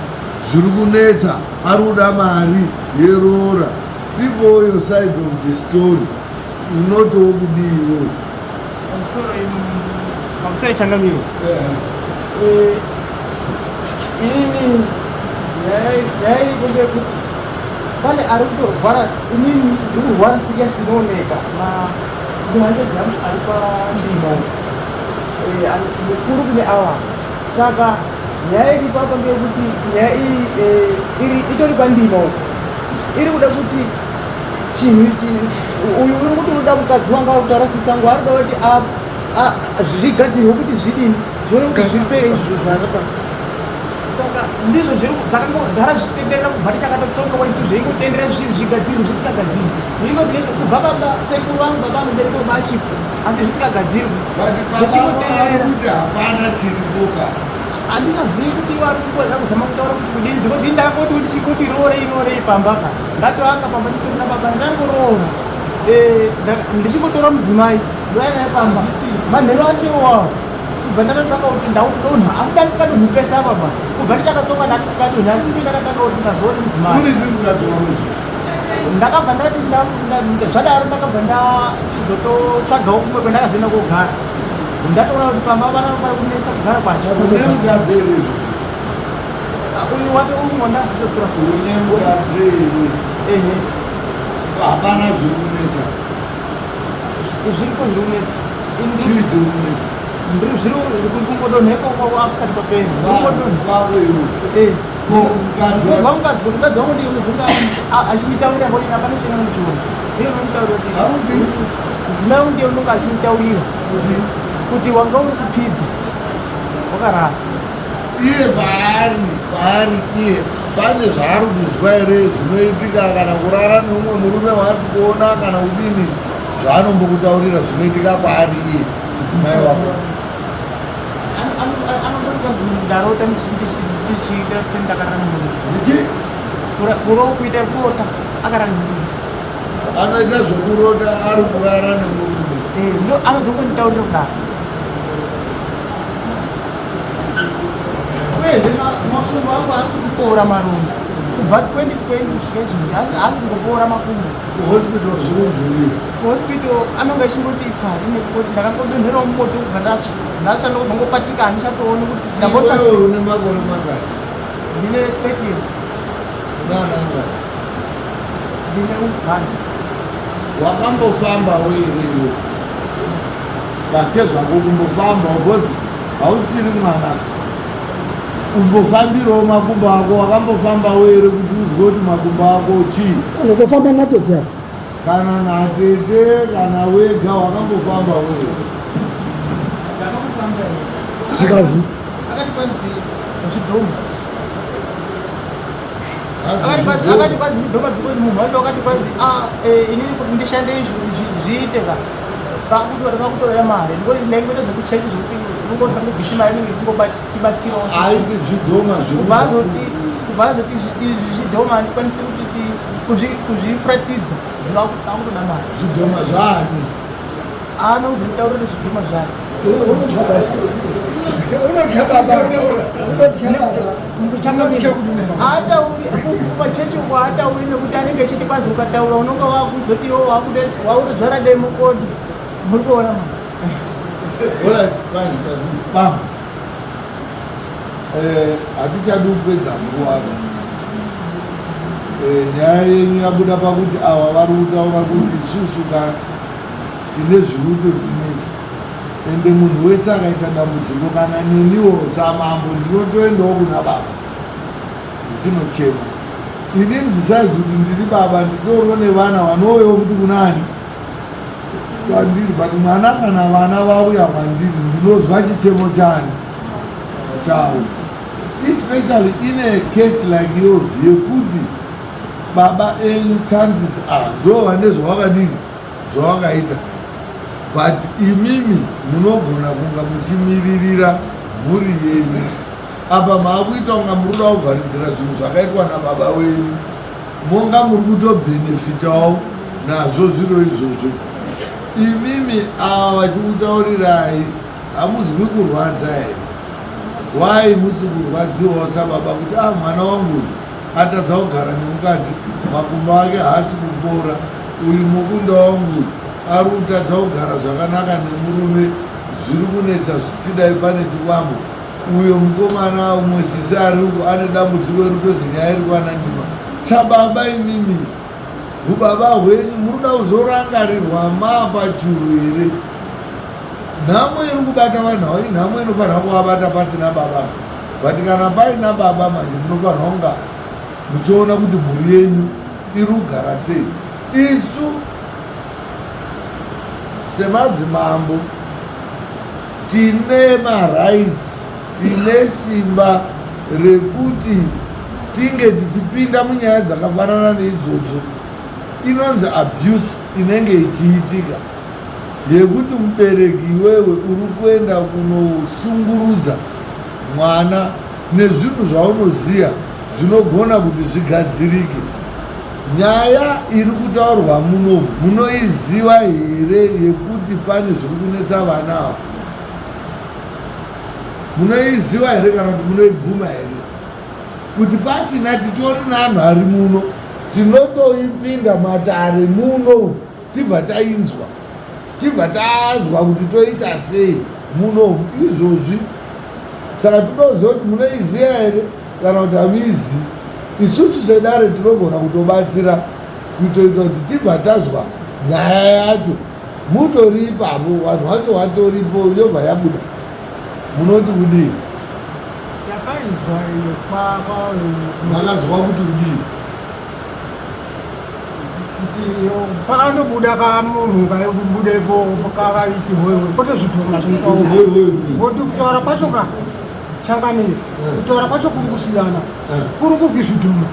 zviri kunetsa ari kuda mari yerora stivo your side of the story unotokudiwo pamusoro Changamire inini yai kunge kuti pane ari kutorwara inini ndiri kurwara sikasi inooneka muhande dzangu ari pandima mukuru kune ava saka nyaya iri papa ngekuti nyaya iyi itori pandima iri kuda kuti chinhu ichi uyu uri kuti uda mukadzi wanga kutaura sisango ari kuda kuti zvigadzirwe kuti zvidini zvione kuti zvipere izvo zvakapasa saka ndizvo zvakangogara zvichitenderera kubva tichakatotsoka waisu zveingotendera zvigadzirwe zvisikagadzirwe zvingozi kubva baba sekuru vangu baba mubereko mashiku asi zvisikagadzirwe zvichingotendera kuti hapana chiripoka handichazivi kuti vari kukoza kuzama kutaura kuti kudini because indakoti kuti chikuti roorei pambaka ndatoaka pamba nditorina baba ndangoroora ndichingotora mudzimai ndoainaye pamba manhero achewawo kubva ndatotaka kuti ndaudonha asi ndatisikadonhi pesa baba kubva ndichakatsoka ndatisikadonhi asi ndakataka kuti ndazoone mudzimai ndakabva ndati zvadaro ndakabva ndachizototsvagawo kumwe kwendakazoenda kogara ndatoona kuti pamba vana vari kunesa kugara kwacho uyu wate umwe ndasizotora hapana zvikunetsa zviripo zvikunetsa chii zvikunetsa zviri kungodonheko akusati paperi mukadzi wangu ndiyomuzunga achinditaurira kuti apane chena muchiona iyo nomutaurira kuti mudzimai wangu ndiyononga achinditaurira kuti wanga uri kupfidza wakarasa iye paari iye pane zvaari kuzwa here zvinoitika kana kurara neumwe murume waasi kuona kana kudini zvaanombokutaurira zvinoitika paari iye mudzimai wako anongoikazi ndarota ndichiita sendakarara kuroo kuita kurota akarara anoita zvokurota ari kurara nemurume ndo anozongonditaurira kudaro uyezve makumbo angu asi kupora maronda kubva 2020 kusvika izvozvi asi asi kungopora makumbo kuhospital zvirunzviri kuhospital anonga achingoti ipfari nekoti ndakangodonherawo mumoto kubva ndatsva ndokuzongopatika handichatooni kuti iwewe une makore mangani ndine 30 years unananga ndine uganda wakambofambawo here iwe vatedzwa kukumbofamba because hausiri mwana umbofambirawo makumbo ako wakambofambawo here kuti uzwe kuti makumbo ako chii unotofamba natete yako kana natete kana wega wakambofambawo here zvikazi akati kwazi zvidhoma akati kwazi zvidhoma because munhu wacho akati kwazi inini kuti ndishande zviiteka pakutorera mari because ndaingoita zvekuchechi zvokuti ungosangobvisi mari inenge kungotibatsirawo aiti zvidhoma kubva azoti zvidhoma handikwanisi kuti kuzvifuratidza akutoda mari zvidhoma zvaani anozitaurire zvidhoma zvake machechi uko haatauri nekuti anenge achiti bazi ukataura unonga wakuzoti wakutodzvara dai mukodhi muri kuona bam hatichadi kupedza nguwaka nyaya yenyu yabuda pakuti ava vari kutaura kuti isusu tine zviruto tinetsa ende munhu wese akaita dambudziko kana neniwo samambo ndinotoendawo kuna baba zvisinochema inini besides kuti ndiri baba nditoriwo nevana vanouyawo futi kunani kwandiri but mwana kana vana vauya kwandiri ndinozwa chitemo chani chavo especially in a case like yours yekuti baba enyu chances ndo vane zvawakadini zvawakaita but imimi munogona kunga muchimiririra mhuri yenyu apa maakuita kunga muri kuda kuvharidzira zvinhu zvakaitwa nababa wenyu monga muri kutobhenefitawo nazvo zviro izvozvo imimi ava vachikutaurirai hamuzwi kurwadza here wai musi kurwadziwawo sababa kuti mwana wangu atadza kugara nemukadzi makumbo ake haasi kupora. Uyu mukunda wangu ari kutadza kugara zvakanaka nemurume, zviri kunetsa zvisidai pane chikwambo. Uyo mukomana umwezisi ari uko ane dambudziko rekutozi nyaya iri kwanandima. Sababa imimi ubaba hwenyu muruda kuzorangarirwa mapachuru here? Nhamo iri kubata vanhau inhamo inofanira kuvabata pasina baba. But kana paina baba manje munofanira kunga muchiona kuti mhuri yenyu iri kugara sei. Isu semadzimambo tine marights, tine simba rekuti tinge tichipinda munyaya dzakafanana neidzodzo. Inonzi abuse inenge ichiitika yekuti mubereki iwewe uri kuenda kunoshungurudza mwana nezvinhu zvaunoziya zvinogona kuti zvigadzirike. Nyaya iri kutaurwa muno munoiziva here yekuti pane zviri kunetsa vana ava? Munoiziva here kana kuti munoibvuma here? Kuti pasina titori neanhu ari muno tinotoipinda matare muno tibva tainzwa, tibva tazwa kuti toita sei muno izvozvi. Saka tinoziva kuti munoiziva here kana kuti hamuizivi. Isusu sedare tinogona kutobatsira kutoita kuti tibva tazwa nyaya yacho mutori ipapo, vanhu vacho vatoripo, yobva yabuda. Munoti kudii? Yakaizwa iyo makazwa kuti kudii? kuti pakanobuda kamunhu kaibudepo kakaiti hwewe kote zvitonga zvinotaura kutaura kwacho ka changamire kutaura kwacho kuri kusiyana, kuri kurwi zvidhoma,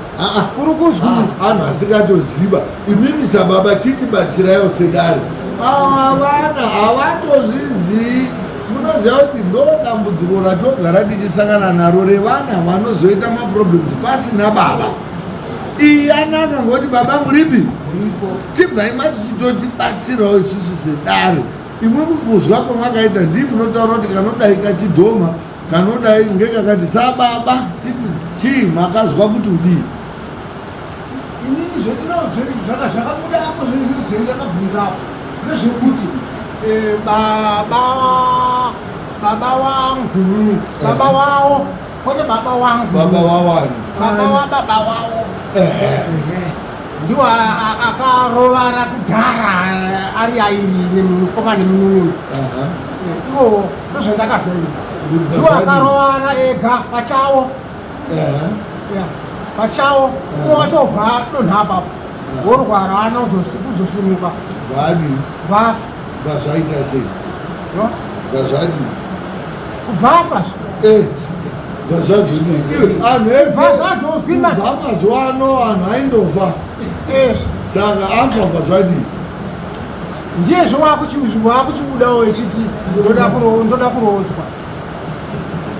kuri kuzwi anhu asingatoziva. Imimi sababa chitibatsirayo sedare, ava vana havatozvizii. Munoziva kuti ndo dambudziko ratogara tichisangana naro revana vanozoita maproblems pasina baba. Iyi yanaka ngoti baba muripi tibvai matichitotibatsirawo isusu sedare. Imwe mukuzwa kwamakaita ndii munotaura kuti kanodai kachidhoma, kanodai ngekakati sababa titi chii makazwa kuti udii? inini zvakabuda apo zvinhu zvendakabvunzapo ndezvekuti baba wangu, baba wavo, kwete baba wangu, baba wawani, baba wababa wavo ndiwo akarovara kudhara ari airi nemukoma nemunun'una. Iwo ndozvendakazvaita, ndiwo akarovara ega pachavo pachavo. Umwe wachovha donha apapo worwara ana kuzosimuka zvadi vafa. Zvazvaita sei? Zvazvadi kubvafa zvazvazvinii anhu ezebva mazuva ano anhu aindofa. Saka afa zvazvadi ndiyezvo wakuchibudawo echiti ndoda kurodzwa.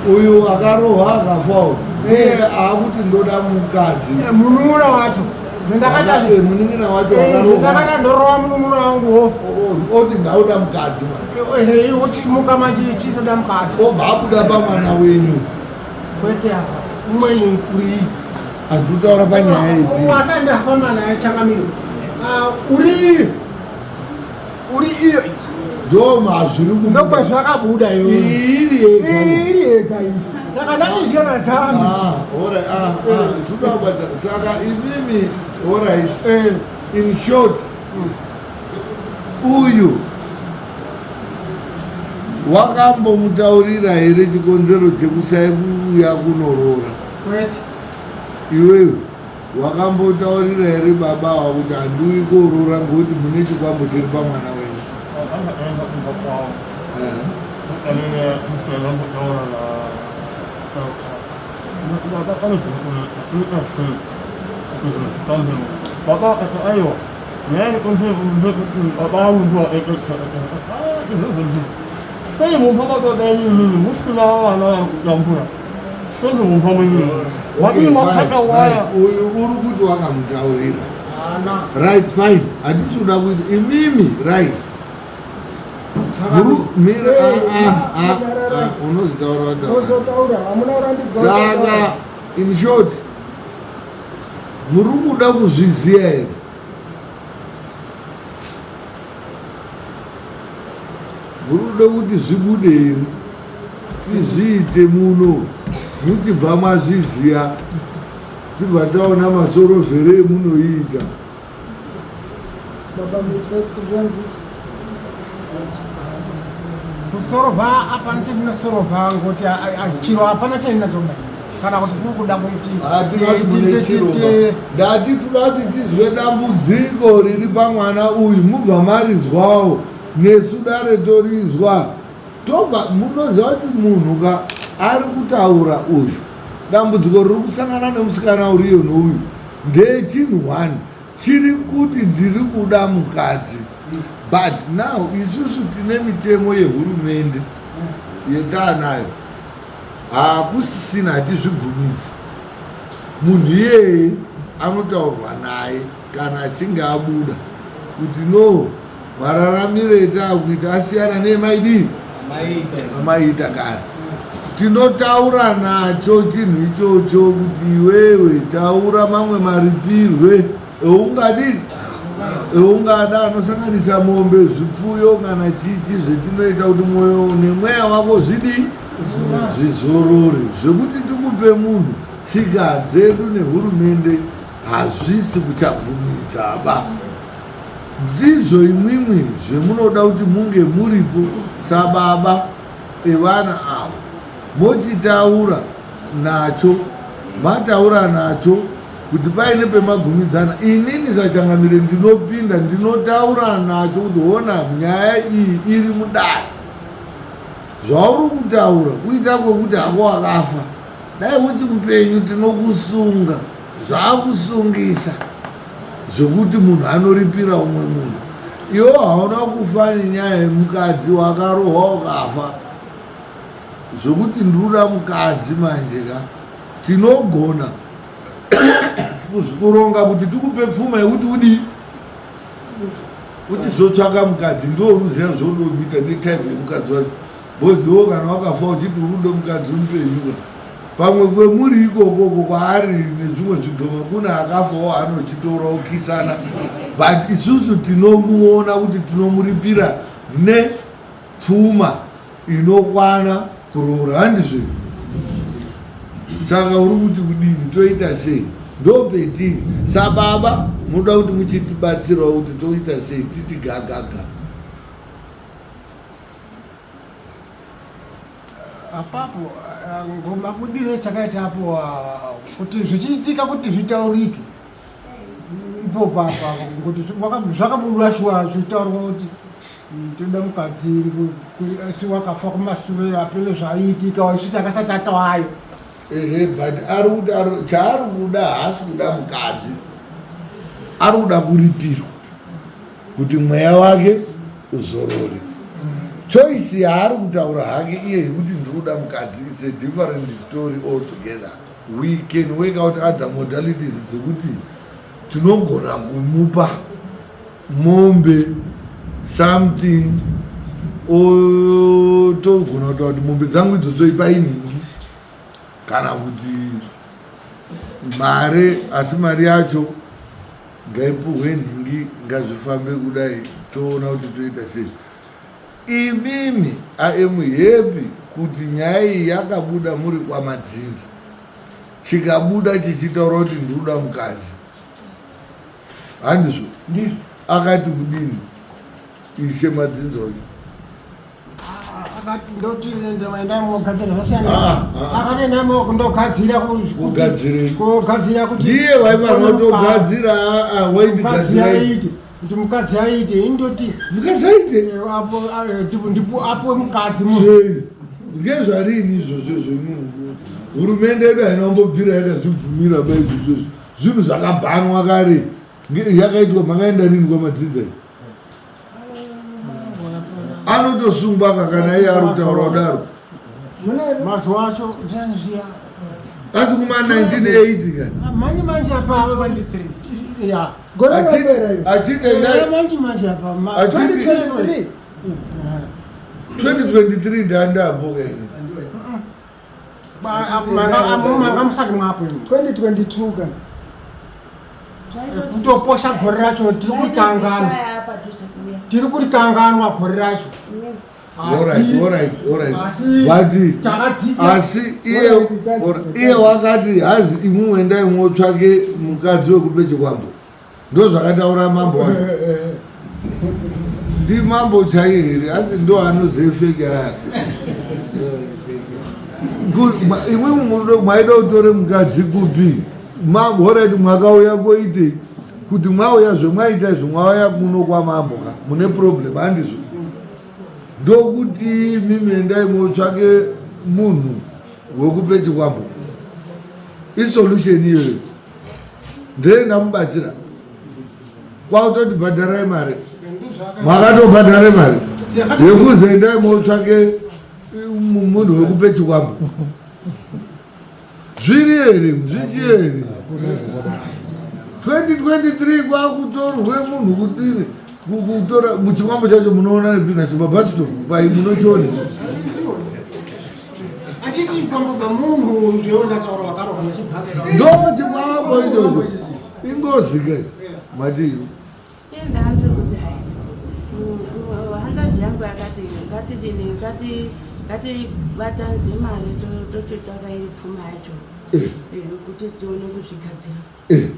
Uyu akarohwa akafawo iye akuti ndoda mukadzi munun'una wacho munun'una wacho ndakata ndorova munun'una wangu hofu oti ndauda mukadzi ochimuka manje chitoda mukadzi obva abuda pamwana wenyu. kwete apa umweni uri anditaura panyaya idzi wasandafamba naye Changamire uri iyo ndo mazviri ndokwezvakabuda iri yega iyi. Saka ndachizviona dzangu toda kubatsira. Saka imimi alright, in short uyu wakambomutaurira here chikonzero chekusai kuuya kunoroora? kwete. Iwewe wakambotaurira here baba wakuti handiuyi koroora ngokuti mune chikwambo chiri pamwana wenyu? Baba kata ayo, ni konsep abang buat ekor saya mumpama tu ada ini mesti lawan orang yang pura. Saya mumpama ini. Wadi makata waya. Uri kuti wakamutaurira. Right, fine. Hadisi uda kuti imimi right. Unozitaura. Saka in short muri kuda kuzviziya here muri kuda kuti zvibudei tizviite muno muchibva mazviziya tibva taona masoro zere munoita kusorova apana chetinosorova ngoti chiro hapana chainachoda kana kuti kuri kuda ndati toda kuti tizwe dambudziko riri pamwana uyu mubva marizwawo nesu dare torizwa tobva munoziva kuti munhu ka ari kutaura uyu dambudziko riri kusangana nemusikana uriyo nouyu ndechinhu 1 chiri kuti ndiri kuda mukadzi but now isusu tine mitemo yehurumende yetaanayo hakusisina hatizvibvumidzi munhu iyeye anotaurwa naye kana achinge abuda kuti no mararamiro etaakuita asiyana neemaidii amaita kare tinotaura nacho chinhu ichocho kuti iwewe taura mamwe maripirwe eungadii eungada anosanganisa mombe zvipfuyo kana chichi zvetinoita kuti mwoyo nemweya wako zvidii zvizorore zvekuti tikupe munhu tsika dzedu nehurumende hazvisi kuchabvumidzaba ndizvo imwimwi zvemunoda kuti munge muripo sababa evana avo mochitaura nacho mataura nacho kuti paine pemagumidzana inini sachangamire ndinopinda ndinotaura nacho kuti hona nyaya iyi iri mudare zvauri kutaura kuita kwekuti hako wakafa dai uchi mupenyu tinokusunga zvakusungisa zvokuti munhu anoripira umwe munhu iwo hauna kufa nenyaya yemukadzi wakarohwa ukafa zvokuti ndikuda mukadzi manje ka tinogona kuronga kuti tikupe pfuma yekuti udii kuti zotsvaka mukadzi ndo unoziva zvodomita netaimu yemukadzi wacho boziwo kana wakafa uchiti urudo mukadzi mupenyu pamwe kwemuri ikokoko kwaari nezvimwe zvidhoma kuna akafawo anochitoraukisana but isusu tinomuona kuti tinomuripira nepfuma inokwana kuroora handizve saka uri kuti kudini toita sei ndopetiri sababa munoda kuti muchitibatsirawo kuti toita sei titi gagaga apapo ngoma kudire chakaitapo kuti zvichiitika kuti zvitaurike ipo papa kuti zvakabudwashwa zvitaurwa kuti toda mukadzi si wakafa kumashure apele zvaiitika isiti akasati atawayo but ari kuti chaari kuda haasi kuda mukadzi ari kuda kuripirwa kuti mweya wake uzorore choice yaari kutaura hake iye yekuti ndikuda mukadzi it's a different story altogether. We can work out other modalities dzekuti tinogona kumupa mombe something togona kutaura kuti mombe dzangu idzozoipa iningi kana kuti mare asi mari yacho ngaipuhwe nhingi ngazvifambe kudai toona kuti toita sei. Imimi am happy kuti nyaya iyi yakabuda muri kwamadzinza chikabuda chichitaura kuti ndikuda mukadzi handizvo akati kudini ishe madzinza uyu akati ndoti ndaenda mogadzira zvasiyana akati ndamo kundogadzira kugadzira kuti ndiye waifanira kutogadzira waitigadzira kuti mukadzi aite indoti mukadzi aite ndipo apo mukadzi ngezvarini izvozvo zvemunhu hurumende yedu hainombobvira yakazvibvumira baizvozvo zvinhu zvakabhanwa kare yakaitwa makaenda rini kwamadzinza anotosungwa kana iye ari kutaura kudaro mazuva acho ndinoziya asi kuma 1980 kani manje manje apa 2023 ndandambo mangamusati mwapo 2022 kani kutoposha gore racho tiri kurikanganwa gore racho. asi iye wakati hazi imwe endai motsvake mukadzi wekupe chikwambo ndo zvakataura mambo wacho ndi mambo chaiye here asi ndo anozefeke aya imwe mwaida kutore mukadzi kupi mambo orati mwakauya koite kuti mwauya zvemwaita izvo mwauya kuno kwamambo ka mune problem handizvo ndokuti mimi endai motsvake munhu wekupe chikwambo isolution iyoyo ndenda mubatsira kwautoti bhadharai mari mwakatobhadhare mari yekuzi endai motsvake munhu wekupe chikwambo zviri here zvichi here 2023 kwakutorwe munhu kudini kutora muchikwambo chacho munoona nepina chimabhasito pai munochione achisi chikwambo pamunhu zveondataura wakarohwa nechibhakera ndo chikwambo ichocho ingozi ke matiyo ndandiri kuti hai hanzvadzi yangu yakati ngatibatanidze mari tochitsvaka iri pfuma yacho kuti tione kuzvigadzira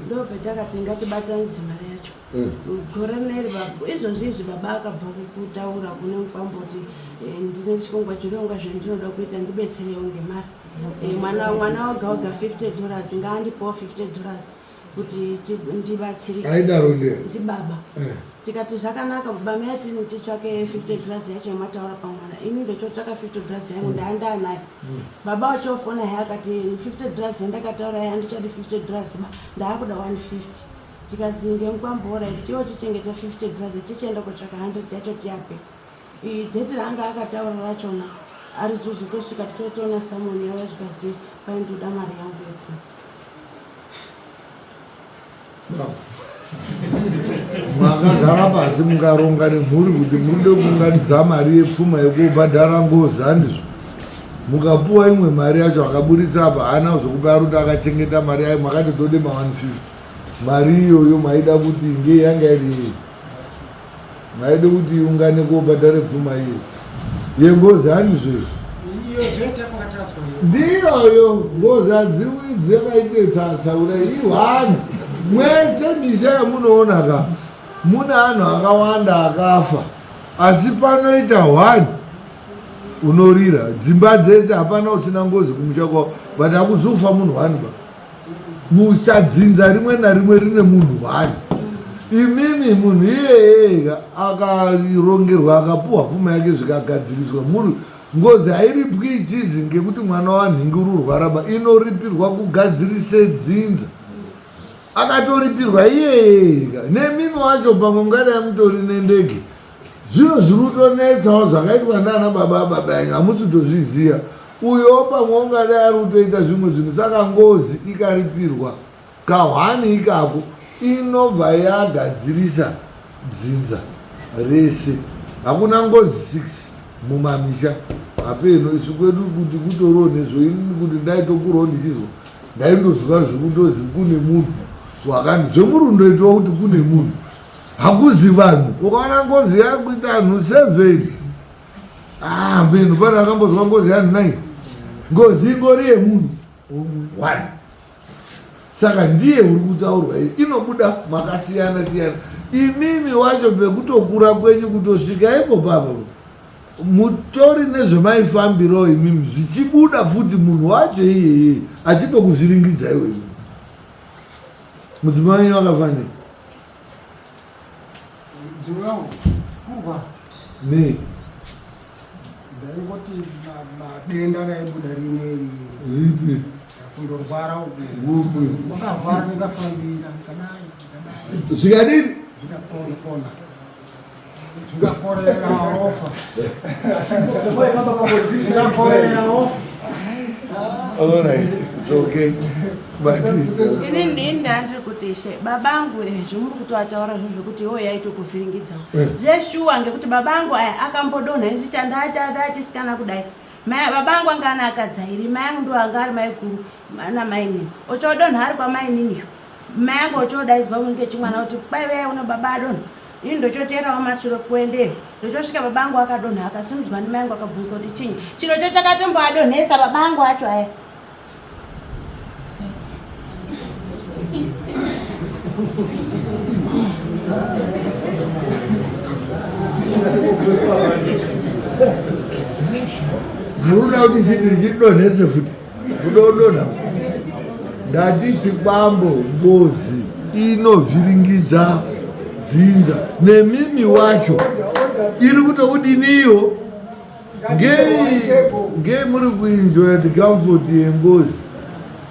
ndo petakati ngatibatanidze mari yacho gore rineri izvozvizvi baba akabva kutaura kune mukwambo kuti ndine chirongwa zvandinoda kuita ndibetserewo ngemari mwana woga woga $50 ngaandipawo $50 kuti ndibatsirike aidaro ndiye ndibaba tikati zvakanaka baba meyati titsvake $50 yacho yamataura pamwana ini ndochotsvaka $50 yangu ndaandanayo baba wachofona he akati $50 yandakataura ye handichadi $50 ndaakuda $150 tikazi ngemukwambo orit tiwo chichengeta $50 tichienda kutsvaka 100 yacho tiape dheti ranga akataura rachona ari zuzu tosvika totoona samoni yauya zvikazi paindoda mari yangu yepfuma makagara pasi mukaronga nemhuri kuti muride kuunganidza mari yepfuma yekubhadhara ngozi handizvo mukapuwa imwe mari yacho akaburitsa apa haana zvokupa ari kuti akachengeta mari yayo makati tode ma150 mari iyoyo maida kuti ngei yanga iri maide kuti iungane kobhadhare pfuma iyo yengozi handizvo ndiyoyo ngozi hadziwi dzekaite tsaura ihwani mwese misha yamunoona ka muna anhu akawanda akafa asi panoita 1 unorira dzimba dzese hapana usina ngozi kumusha kwavo but hakuzofa munhu 1 ba musha dzinza rimwe narimwe rine munhu 1 imimi munhu iyeyeka akarongerwa akapuwa pfuma yake zvikagadziriswa munhu ngozi hairipwi ichizi ngekuti mwana wanhingi uri urwara ba inoripirwa kugadzirise dzinza akatoripirwa iyeyeka nemimi wacho pamwe mungadai mutori nendege zviro zviri kutonetsawo zvakaitwa nana baba yanyu hamusitozviziya uyo pamwe ungadai ari kutoita zvimwe zvinhu saka ngozi ikaripirwa kahwani ikako inobva yagadzirisa dzinza rese hakuna ngozi 6 mumamisha hapeno isu kwedu kuti kutoriwo nezvoinini kuti ndaitokurawo ndichizwa ndaindozwa zvekutozi kune munhu wakandi zvemurundoitwa kuti kune munhu hakuzi vanhu ukaona ngozi yakuita anhu 7 mbenhu pana akambozwa ngozi yanhu 9 ngozi ingori yemunhu 1 saka ndiye uri kutaurwa iyi inobuda makasiyana siyana imimi wacho pekutokura kwenyu kutosvika ipo papa mutori nezvemaifambiro imimi zvichibuda futi munhu wacho iyeye achitokuzviringidza iwe mudzimai wenyu akafanira ne ndaingoti madenda raibuda rineri ripi kundorwara upi wakarwara ndikafambira ndikadai zvikadini zvikapona zvikakorera ofa zvikakorera ofa all right it's okay inini ndandiri kuti she babangu zvomuri kutoataura zvozvokuti iwo yaitokuvhiringidzawo zveshuwa ngekuti babangu aya akambodonha ndichandachisikana kudai babangu anga ana akadzairi mai angu ndo anga ari mai guru ana mainini ochodonha ari kwamaininiyo mayangu ochodaidzwa ngechimwana kuti kwaiwe uno baba adonha ini ndochoteerawo mashure kuendeyo ndochosvika baba angu akadonha akasimudzwa nemayangu akabvunzwa kuti chinyi chirocho chakatomboadonhesa baba angu acho aya muruda kuti chinhu chidonhese futi kudodonha ndatiti kwambo ngozi inovhiringidza dzinza nemimi wacho iri kutokudiniyo ngei muri kuenjoya the comfort yengozi.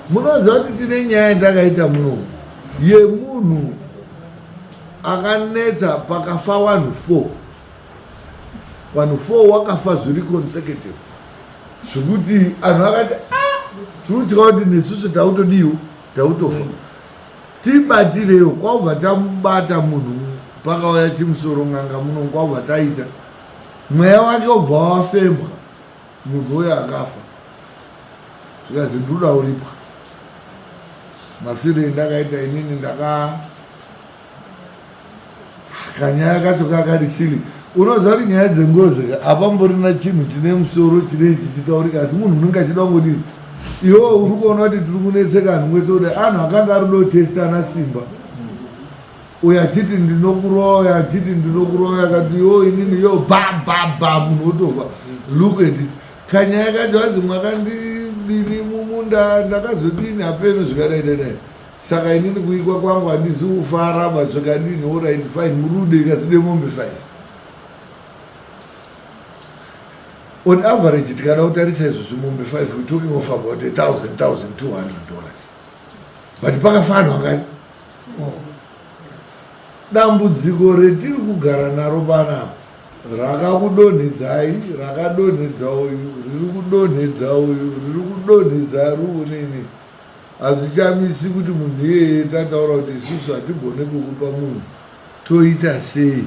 Munoziva kuti tine nyaya takaita muno yemunhu akanetsa pakafa vanhu 4 wakafa zviri consecutive zvekuti anhu akati tirutya kuti nesusu tautodiwo tautofa tibatirewo kwaubva tamubata munhu pakauya chimusoro ng'anga muno kwaubva taita mweya wake ubva wafembwa munhu uyo akafa zvikazi ndoda uripwa mafiro endakaita inini kanyaya kacho kakari chiri unoziva kuti nyaya dzengozi hapamborina chinhu chine musoro chine chichitaurika asi munhu unenge achida ngodini iwo uri kuona kuti tiri kunetseka anhu mwese kuti anhu akanga ari kudotestana simba uyo achiti ndinokurowa uyo achiti ndinokurowa akati yo inini yo ba munhu otofa look at it kanyaya kacho hanzi mwakandidini mumunda ndakazodini hapeno zvikadaidadai saka inini kuikwa kwangu handizi kufara bazvakadini orit fine murude ikaside mombe fine. On average tikada kutarisa izvo zvimombe 5 we're talking of about $1,200 but pakafanwa ngani dambudziko retiri kugara naro panapa rakakudonhedzai rakadonhedza uyu riri kudonhedza uyu riri kudonhedza ruunini hazvichamisi kuti munhu iyeye tataura kuti isusu hatigone kukupa munhu toita sei.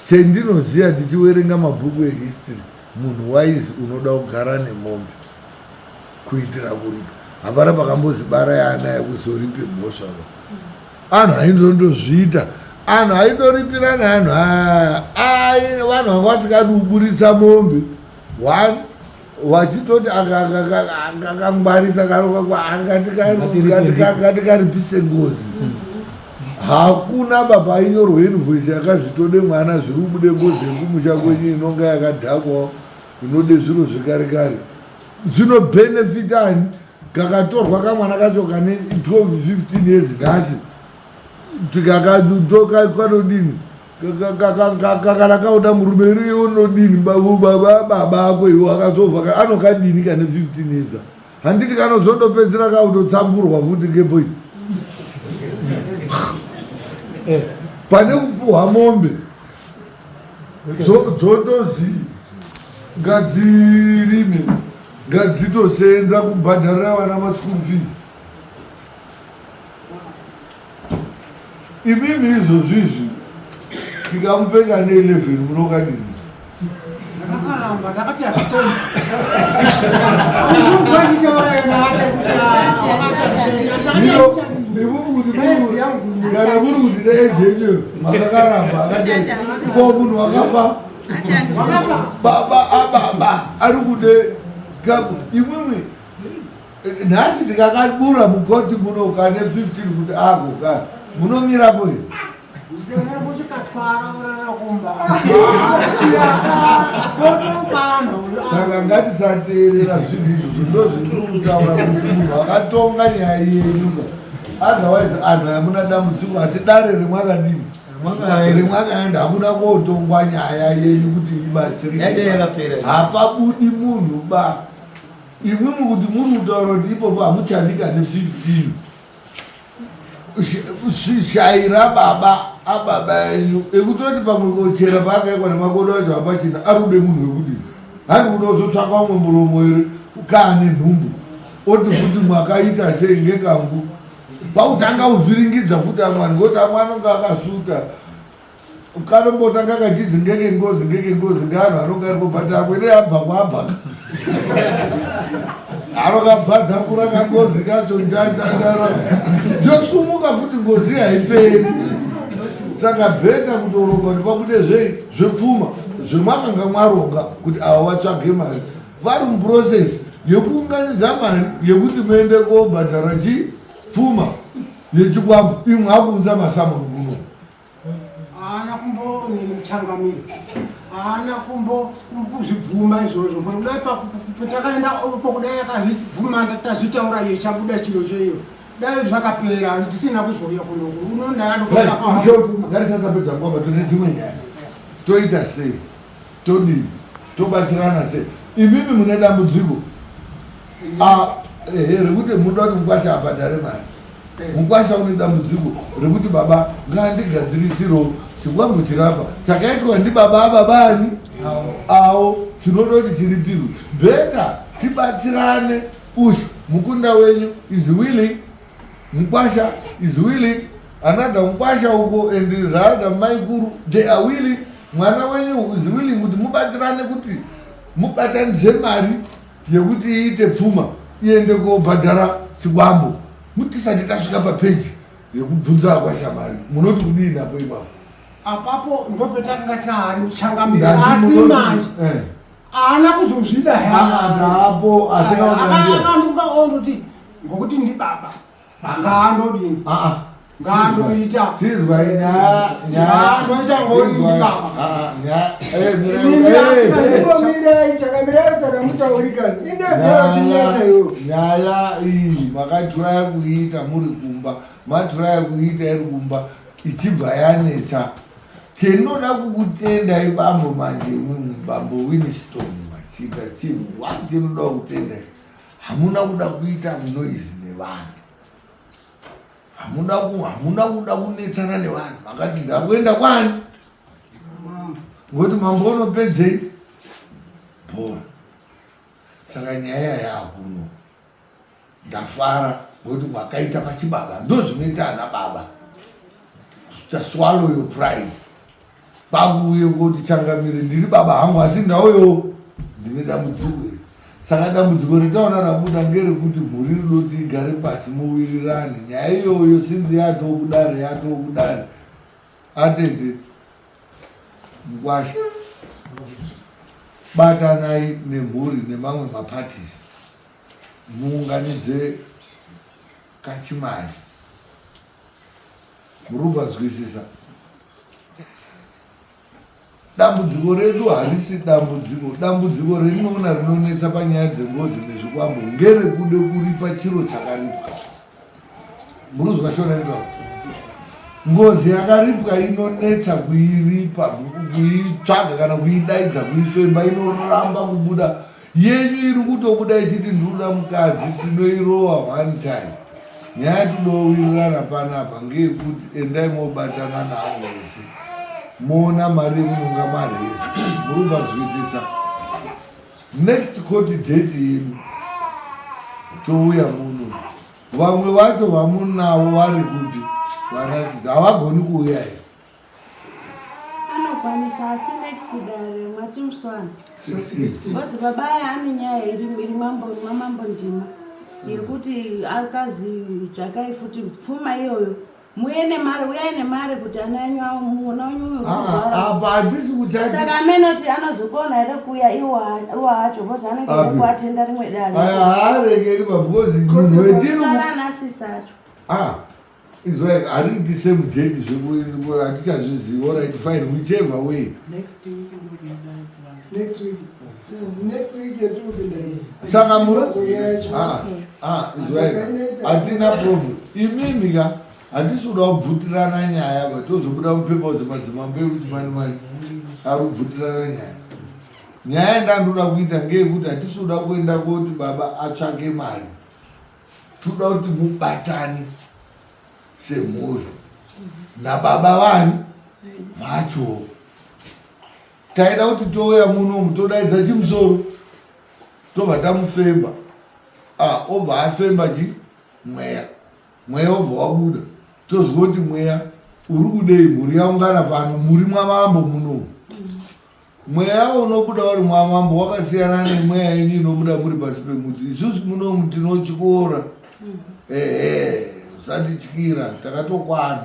Chendinoziva tichiwerenga mabhuku ehistory munhu waizi unoda kugara nemombe kuitira kuripa hapana pakambozi barai ana ekuzoripe mhosva anhu aindondozviita anhu aindoripira neanhu vanhu vanga vasikadi kuburitsa mombe vachitoti akangwarisa ngatikaripise ngozi hakuna baba ainyorwa invoice yakazitode mwana zviri kubude ngozi yekumusha kwenyu inonga yakadhakwawo inode zviro zvekarekare zvinobhenefita ani kakatorwa kamwana kacho kane 12-15 years nhasi tikakadini kana kauda murume riyo unodini baba ako iwo akazovha anokadini kane 15 years handiti kanozondopedzera kautotsamburwa futi ngepoisi pane kupuhwa mombe dzotozi ngadzirime ngadzitosenza kubhadharira vana maschool fees. Imimi izvozvizvi tikamupeka ne11 munokadini ndakaramba ndakati kana muri kuti neejenyo makakaramba akati ko munhu wakafa baba ari kude imwimwi nhasi ndikakabura mukoti muno kane 15 kuti ako munomirapo here saka ngatisateerera zvinhu izvo ndozvindiri kutaura kuti munhu akatonga nyaya yenyu otherwise anhu hamuna dambudziko asi dare rimwakadini rimwakaenda hakuna kotongwa nyaya yenyu kuti ibatsirike hapabudi munhu ba imwimwi kuti muri kutaura kuti ipopo hamuchandika ne15 shaira ababa yenyu ekutoti pamwe kochera paakaikwa nemakodo acho hapachina ari kude munhu wekudini handi kuda kuzotsvaka umwe muromo here kaane nhumbu oti futi mwakaita sei ngekangu pakutanga kuvhiringidza futi amwani ngoti amwe anonga akasuta ukanombotanga kachizi ngeke ngozi ngeanhu anonga aripo but amwene abva kwabva anokabhadza kuraka ngozi kacho njandandara yosumuka futi ngozi haiperi. Saka bheta kutoronga kuti pakude zvepfuma zvemakanga mwaronga kuti ava vatsvage mari vari muprocess yekuunganidza mari yekuti muende kobhadhara chipfuma yechikwambo. imwe akuunza masamoni muno haana kumbochangamira, haana kumbozvibvuma izvozvo. Kudai patakaenda pokudai akazvibvuma tazvitaura yechabuda chiro cheyo dai zvakapera tisina kuzouya kunoku unondaangarisasapedza kwamba tone dzimwe nyaya toita sei todini tobatsirana sei. imimi mune dambudziko rekuti munoda kuti mukwasha abhadhare mari. mukwasha une dambudziko rekuti baba ngaandigadzirisiro chikwambo chirapa chakaitwa ndibaba ababani awo chinoda kuti chiripirwe. bheta tibatsirane. ushu mukunda wenyu is willing, mukwasha is willing, another mukwasha uko and the other maikuru they are willing. mwana wenyu is willing kuti mubatsirane kuti mubatanidze mari yekuti iite pfuma iende kobhadhara chikwambo. mutisati tasvika papeji yekubvunza akwasha mari munoti kudii napo ipapo. apapo ndopetanga tahari muchangamira asi manje haana kuzozvida hapo akanduka ondoti ngokuti ndibaba ngaandodini ngaandoita ngaandoita ngoni ndibaba chakamira takamutaurikani indevyachinyatsayo nyaya iyi makaturaya kuita muri kumba maturaya kuita iri kumba ichibva yanetsa. Tinoda kukutenda ibambo manje imwe bambo Winstone Machika chinhu watinoda kutenda. Hamuna kuda kuita noise nevanhu. Hamuna kuda kunetsana nevanhu. Makati ndakuenda kwani? Ngoti mambo unopedzei? Bora. Saka nyaya yakuno. Ndafara ngoti mwakaita pachibaba. Ndozvinoita ana baba. Just swallow your pride. Babuye kuti changamire ndiri baba hangu asi ndauyo ndine dambudziko. Saka dambudziko ritaona rabuda ngerekuti mhuri rinoti igare pasi muwirirane. Nyaya iyoyo sinzi yatokudare atete mukwasha batanai nemhuri nemamwe maparties muunganidze kachimari. Murumba zwisisa dambudziko redu harisi dambudziko rinoona rinonetsa panyaya dzengozi nezvikwambo ngerekude kuripa chiro chakaripwa. Muruzwa shona ndao ngozi yakaripwa inonetsa kuiripa, kuitsvaga kana kuidaidza, kuifemba inoramba kubuda. Yenyu iri kutobuda ichiti ndoda mukadzi tinoirowa one time. Nyaya tidowirirana panapa ngeyekuti endai mobatana navo vese moona mari munonga marezi murungazwisisa. Next court date yenu touya muno. Vamwe vacho vamunavo vari kuti vanazidzi havagoni kuuya here. Anokwanisa asi next dare mwati muswana kozi baba ane nyaya iri mambo ndima yekuti akazi dzvakai futi pfuma iyoyo muye nemari uyai nemari kuti ana enyu muna wenyu apa handisi kuchati saka amenoti anozokona here kuuya iwo hacho kozi anenge ida kuatenda rimwe dare haarekeri babhozi munhu wetiruanasisi acho It's like I think the same date is I teach all right, fine, whichever way. Next week it will be there. Sakamura? It's right. I think that problem. Imimika, handisuda kubvutirana nyaya vatozobuda mupepa dzimadzimambe kuti mani ari kubvutirana nyaya. Nyaya yandandoda kuita ngeyekuti hatisuda kuenda kuti baba atsvake mari. Toda kuti mubatane semhuri nababa vanhu vacho. Taida kuti touya munomu todaidza chimusoro tobva tamufemba. Obva afemba mweya obva wabuda tozwa kuti mweya uri kudei mhuri yaungana pano muri mwamambo muno mweya unobuda uri mwamambo wakasiyana nemweya yenyu inobuda muri pasi pemuti. Isusu munomu tinochikora usatityira takatokwana.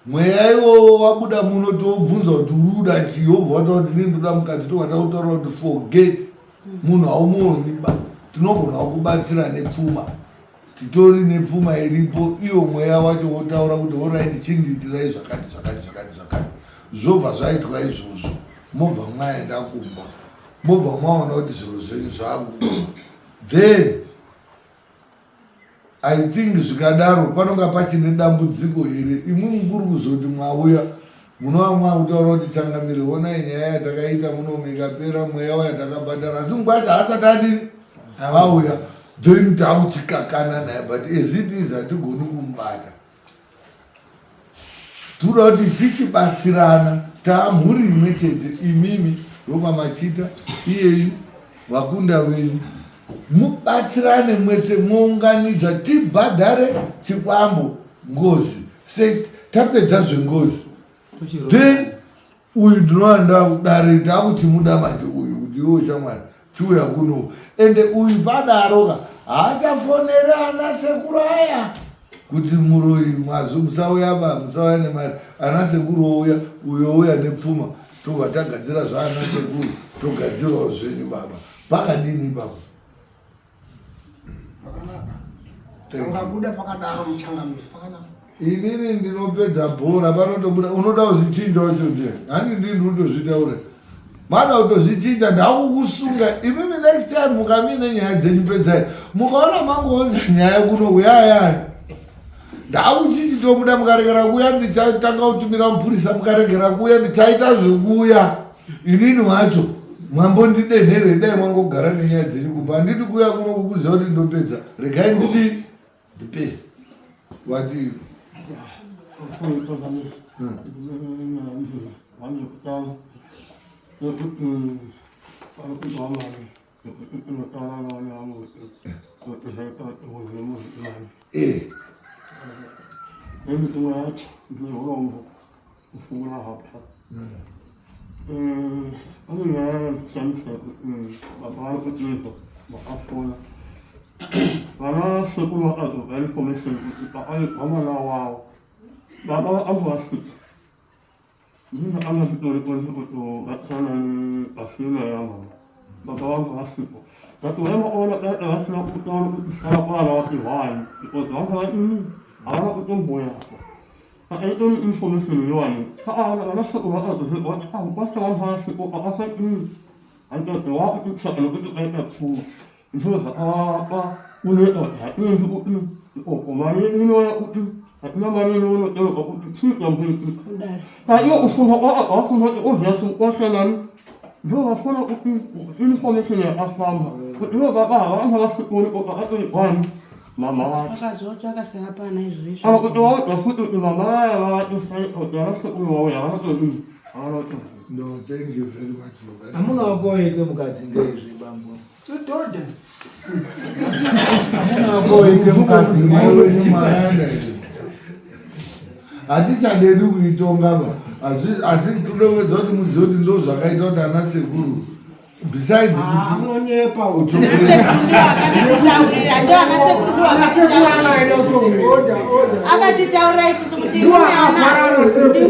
Mweya iwo wabuda muno tobvunza kuti uruda Jehovha wataura kuti ndinoda mukadzi towatautaura kuti forget munhu haumoni tinogona kubatsira nepfuma titori nepfuma iripo iyo mweya wacho wotaura kuti oraiti chindiitirai zvakati zvakati zvakati zvakati zvobva zvaitwa izvozvo mobva mwaenda kumba mobva mwaona kuti zviro zvenyu zvakuba then I think zvikadaro panonga pachine dambudziko here imwe mukuru kuzoti mwauya munova mwakutaura kuti changamire onai nyaya yatakaita munomu ikapera mweya wayatakabhadhara asi mungwasi haasati adini auya then tauchikakana naye but as it is hatigoni kumubata. Toda kuti tichibatsirana taamhuri imwe chete imimi rokwamachita iyeyu vakunda venyu mubatsirane mwese muunganidza tibhadhare chikwambo ngozi tapedza zvengozi then uyu ndinoanda kudare takuchimuda manje uyu kuti iwo shamwari chiuya kuno ende uyu padaroka haachafonere ana sekuru aya kuti muroi mwazo musauya ba musauya nemari ana sekuru ouya uyo ouya nepfuma tobva tagadzira zvaana sekuru togadzirawo zvenyu baba pakadini baba Pangabuda pakadaro muchangamire pakanaka. Inini ndinopedza bhora panotobuda unoda kuzvichinjawo chonje hani ndini ndinotozvitaura mana kutozvichinja ndakukusunga imimi next time mukamine nyaya dzenyu pedzai mukaona mangoonza nyaya kuno uyayani ndakuchiti tomuda mukaregera kuuya ndichatanga kutumira mupurisa mukaregera kuuya ndichaita zvekuuya inini wacho mwambondidenhere dai mwangogara nenyaya dzenyu kumba handiti kuuya kuno kukuziva kuti ndopedza regai ndidi ndipedza wati Karena sepuluh atau dari komisi kita ayo kamu nawau, bapak aku asik. Ini anak betul betul laksana hasilnya ya mana, bapak aku asik. Tapi orang orang ada asal betul kalau kalau lain, itu orang ini anak betul boya. Tapi itu informasi luar. Kalau anak sekolah atau sekolah tahu pas orang asik apa asik ini, ada doa itu sekolah itu ada semua. Itu apa? Udah ini kemarin ini waktu kemarin ini waktu sih yang beli. Tapi usul aku ya semua jalan. Dia apa nak informasinya apa? Dia bapak harus sekolah apa kan? Mama. Akazoto akasarapana izvi. Kalau ketua itu mama itu saya harus sekolah ya harus no thank you very much for that. Amunawapoike mukadzi ngeizvi bambo Totoda. amunawapoike mukadzi ngeizvi hatichadedi kuitongaba asi todowedza kuti muzive kuti ndo zvakaita kuti ana sekuru besides Munonyepa akatitaurira isusu kuti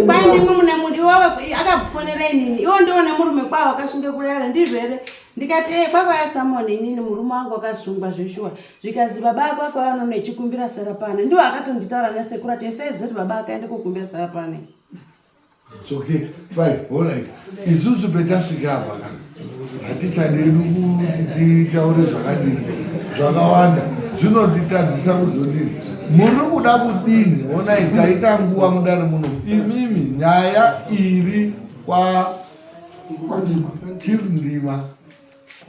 kwai ndimwe mune mundi wawe akakufonera inini iwo ndione murume kwavo akasunge kurara ndizvo here ndikati kwakwaya Samoni inini murume wangu akasungwa zveshuwa zvikazi baba ako akavanono echikumbira sarapane ndiwo akatonditaura nasekuru ati esezoti baba akaende kokumbira sarapane. It's okay, fine, all right. Isusu petasvika apa kana hatichadedi kuti titaure zvakadini zvakawanda zvinotitadzisa kuzodini muri kuda kudini onai taita nguva mudare muno imimi nyaya iri kwa chief Ndima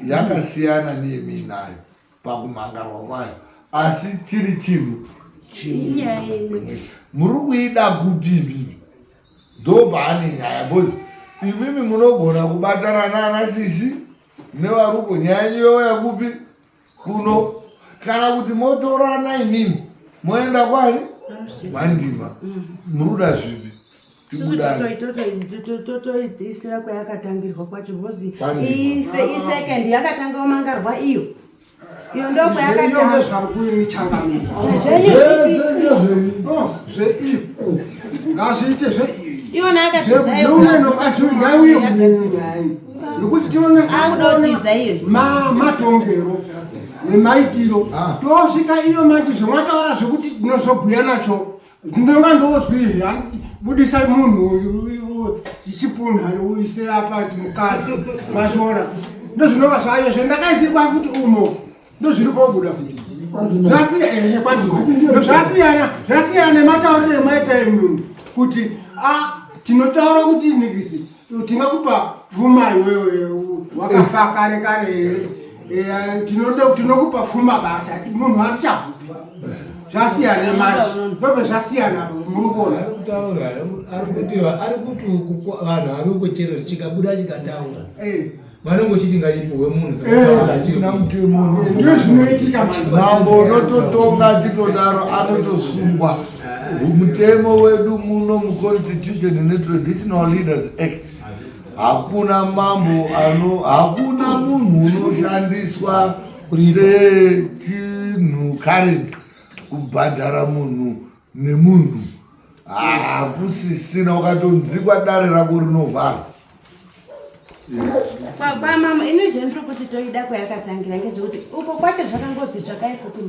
yakasiyana neyemi nayo pakumangarwa kwayo asi chiri chinhu muri kuida kupipi ndo paane nyaya bozi imimi munogona kubatana nana sisi nevaruko nyaya nyeyo yakupi kuno kana kuti motorana imimi moenda kwari Kwandima muruda zvipi tikudai totoitisira kwayakatangirwa kwacho bhozi Kwandima. isekendi yakatanga kumangarwa iyo ndo Iyo zvakuini changamira. Zvei. Ngazviite zvei. iwona Zveume nokazvingawiyo kunyai. Nokuti akudotiza iyo matongero nemaitiro tosvika iyo manje zvamataura zvekuti tinozobhuya nacho ndinonga ndozwi budisa munhu chichipunha uise apa mukadzi mazvona ndozvinova zvayo zvendakaisirwa futi umo ndozviri kobuda futi zvasiyana nemataurire emaita emunhu kuti tinotaura kuti nikisi tingakupa pfuma iwewe wakafa kare kare tinokupa pfuma basa munhu atichabuda zvasiyana manje ndobe zvasiyana murukona ari kuti vanhu vanongochero chikabuda chikataura vanongochiti ngachipuhwe munhu ndio zvinoitika mambo unototonga titodaro anotosungwa. Mutemo wedu muno muconstitution netraditional leaders act hakuna mambo hakuna munhu unoshandiswa sechinhu current kubhadhara munhu nemunhu hakusisina ukatonzikwa dare rako rinovharwa. mama ine zvendiri kuti toida kwayakatangira ngezvekuti uko kwacho zvakangozwi tsvakai futi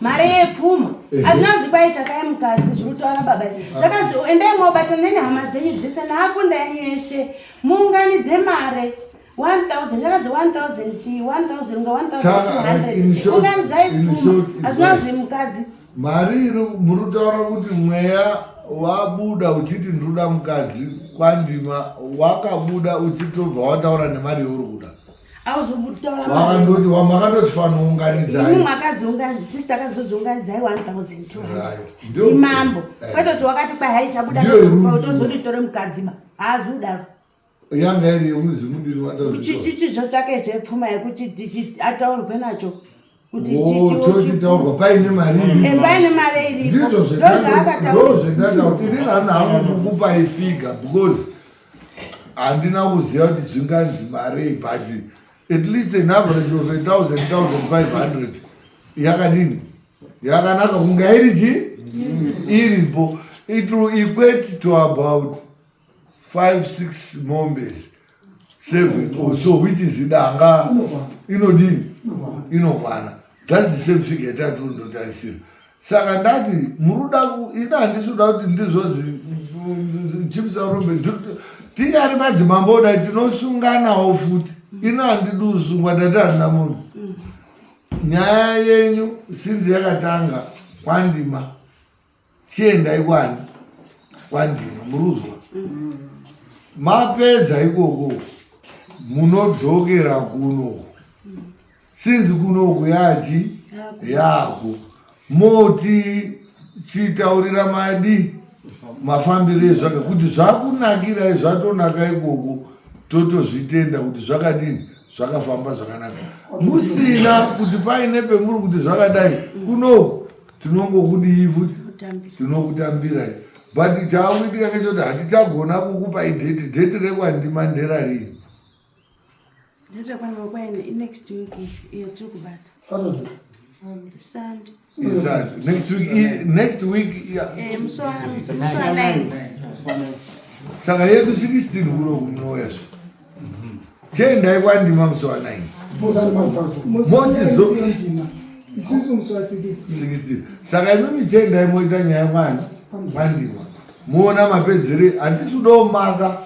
mari yepfuma hazvinazi kwai tsvakai mukadzi zviri kutaura baba zvakazi endai mwabatana nehama dzenyu dzese naakunda yanyu yeshe muunganidze mare 1000 zvakazi 1000 chi 1000 nga 1200 unganidzai pfuma hazvinazvi mukadzi mari iri muritaura kuti mweya wabuda uchiti ndiruda mukadzi Kwandima wakabuda uchitobva wataura nemari yauri kuda wakandoti wamakandosifana unganidzai tisi takazozounganidzai 1200 imambo kwetoti wakati kwai hai chabuda tozonditore mukadziba haazi udaro yanga iri yemuzi mudini chichizo chake zvepfuma yekuti ataurwe nacho tochitaurwa paine mari paine mari iripo ndozvendatakuti inini hana hangu kukupa ifiga because handina kuziva kuti zvinganzi marei but at least an average of 1,500 yakadini yakanaka kunga irichi iripo. It will equate to about 5-6 mombes 7 or so, which is idanga inodini inokwana. That's the same figure yatatonotarisira. Saka ndati muruda ina handisuda kuti ndizozi chimsaurombe tingari madzimambo dai tinosunganawo futi ina handidi kusungwa ndati harina munhu. Nyaya yenyu sinzi yakatanga Kwandima chiendai kwani Kwandima muruzwa mapedza ikoko munodzokera kuno sinzi kunoku yachi yako moti chitaurira madi mafambiro ezvaka kuti zvakunakira zvatonaka ikoko totozvitenda kuti zvakadini zvakafamba zvakanaka musina kuti paine pemuri kuti zvakadai kunoku tinongokudii futi tinokutambirai but chaakuitika ngechoti hatichagona kukupa dheti reKwandima nderariini next week yetiri kubata next week saka yedu 16 kunoku munouyazo chiendai Kwandima musi wa 9 16 saka imimi chiendai moita nyaya Kwandima muona mapedzere handisudawo maka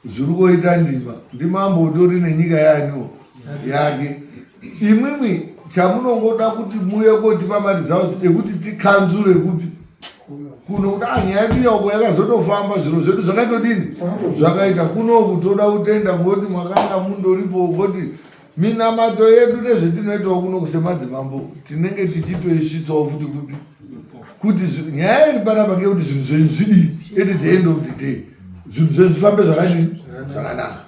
zviri kuita ndimambo utori nenyika yanyu yake imwimwi chamunongoda kuti muye kotipa mari zavo ekuti tikanzure kupi kuno kuti nyaya yedu yauko yakazotofamba zviro zvedu zvakatodini zvakaita kunoku toda kutenda ngoti mwakanga mundoripo kuti minamato yedu nezvetinoitawo kuno kusemadzimambo tinenge tichitoisvitsawo futi kupi kuti nyaya iri panapa ngekuti zvinhu zvenyu zvidii at the end of the day zvinhu zvenyu zvifambe zvakadini zvakanaka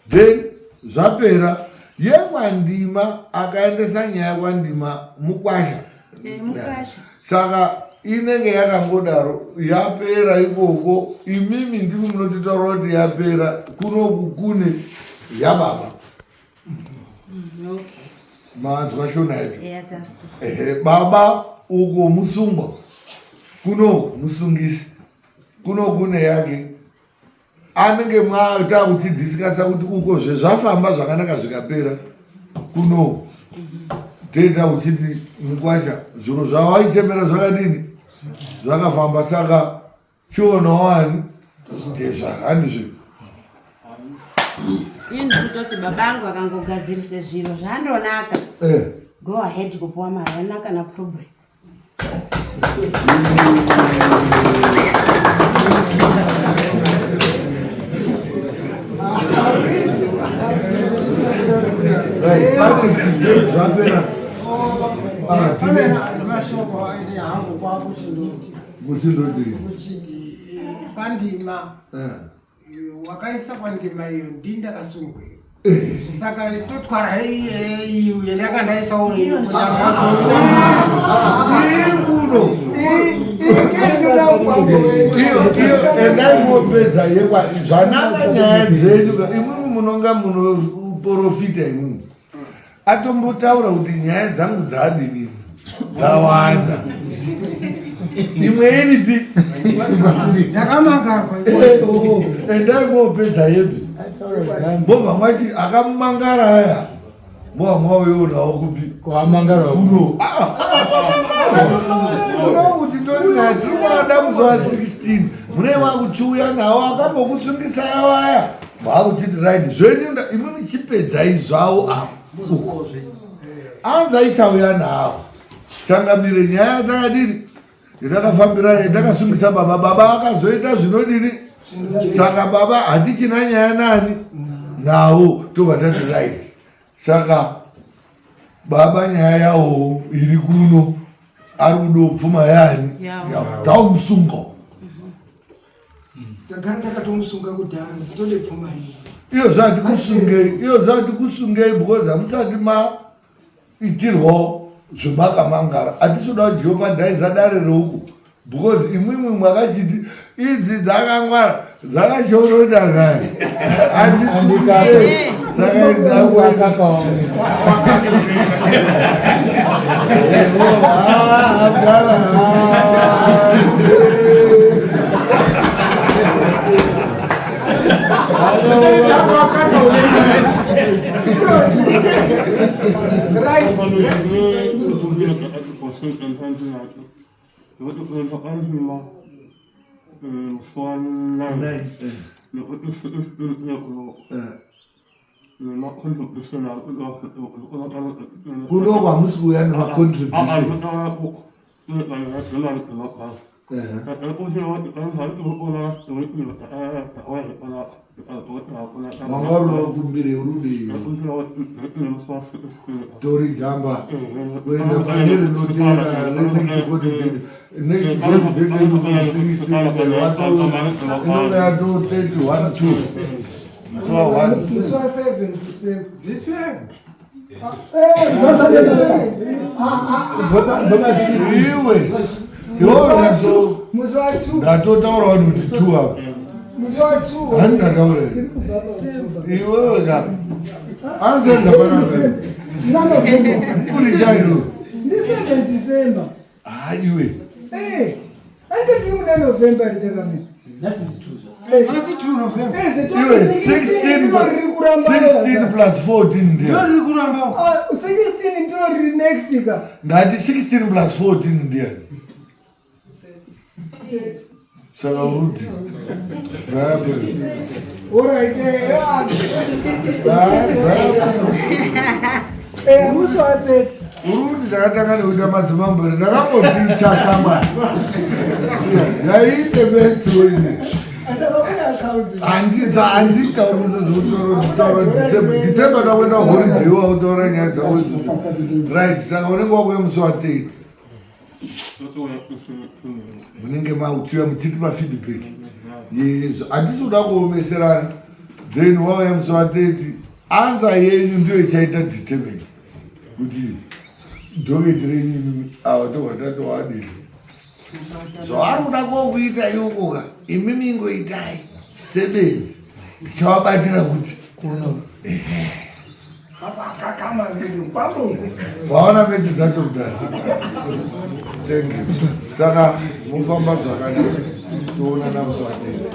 then zvapera yeKwandima akaendesa nyaya yaKwandima mukwasha saka inenge yakangodaro yapera ikoko. Imimi ndimi munotaura kuti yapera, kunoku kune yababa. Manzwa shona idzo. Baba uko musungwa, kuno musungisi, kuno kune yake. Anenge mwaita uchidhisikasa kuti uko zvezvafamba zvakanaka zvikapera kuno tenda uchiti mukwasha zviro zvawaichemera zvakadini zvakafamba, saka chionawo ani ndezvarandizvo. Ini ndikutoti babangu akangogadzirise zviro zvandonaka, go ahead kupuwa mari yanaka na problem. Mashoko aine hangu kwakuchindoti pandima wakaisa pandima iyo ndindakasungweyo, saka totwara hei yandakandaisa endaimopedza yekwa zvanaka nyaya dzenyu. Imwimwi munonga munoprofita, imwimwi atombotaura kuti nyaya dzangu dzadini dzawanda. Imwe iripi ndakamangarwa endaimopedza yepi mbobva mwati akamangara aya mbobva mwauyonawo kupi kuno kuti tori nati wada muzova 16 mune wakuchiuya nawo akambokusungisa yawo aya vakuchiti right zvenyu imweni chipedzai zvawo apo anza ichauya nawo changamire nyaya dzakadini ndakafambira ndakasungisa baba akazoita zvinodini, saka baba hatichina nyaya nani nawo tobva tati right. Saka baba nyaya yawo iri kuno ari kudo pfuma yani taumusunga takatomusunga kudhara titode pfuma iyi iyo zvati kusungei because hamusati maitirwawo zvemakamangara. Hatisoda kujeopadhaisa dare rouku because imwimwi mwakachiti idzi dzakangwara dzakashorota naye handisukei saka kuno hamusi kuuya nemacontribution. Wangaruwa kumbire urudi tori jamba kwenda panere notera next koti next koti dede kusingisi wato inonga yato 31 2 so 1 7 iwe yona so ndatotaura kuti 2 hapo handataura iwewe ka anzenza panaa kuri chairo ndi 7 December iwe angati muna November chakamira That's 2 November. Iwe 16 plus 14 ndio. 16 ndio next ka. Ndati 16 plus 14 ndio. Saka uti. Alright, muso atete. Uruti takatanga nekuita madzimambo ndakamboticha samwana. Yaite betso ine. December takwenda holiday wautaura nyaya dzavo right, saka unenge wakuya musi wa30 munenge mautsiwa muchiti pafeedback yezo handisi kuda kuomeserana then wauya musi wa30 anza yenyu ndiyo ichaita determine kuti dhoketi renyu ava tohwatatowadini zvaari kuda kokuita iwokoka imimi ingoitai sebenzi tichawabatira kuti kuno akakama ndio kwambo vaona mechi dzacho kudai thank you saka mufamba zvakanaka toonana musi watenda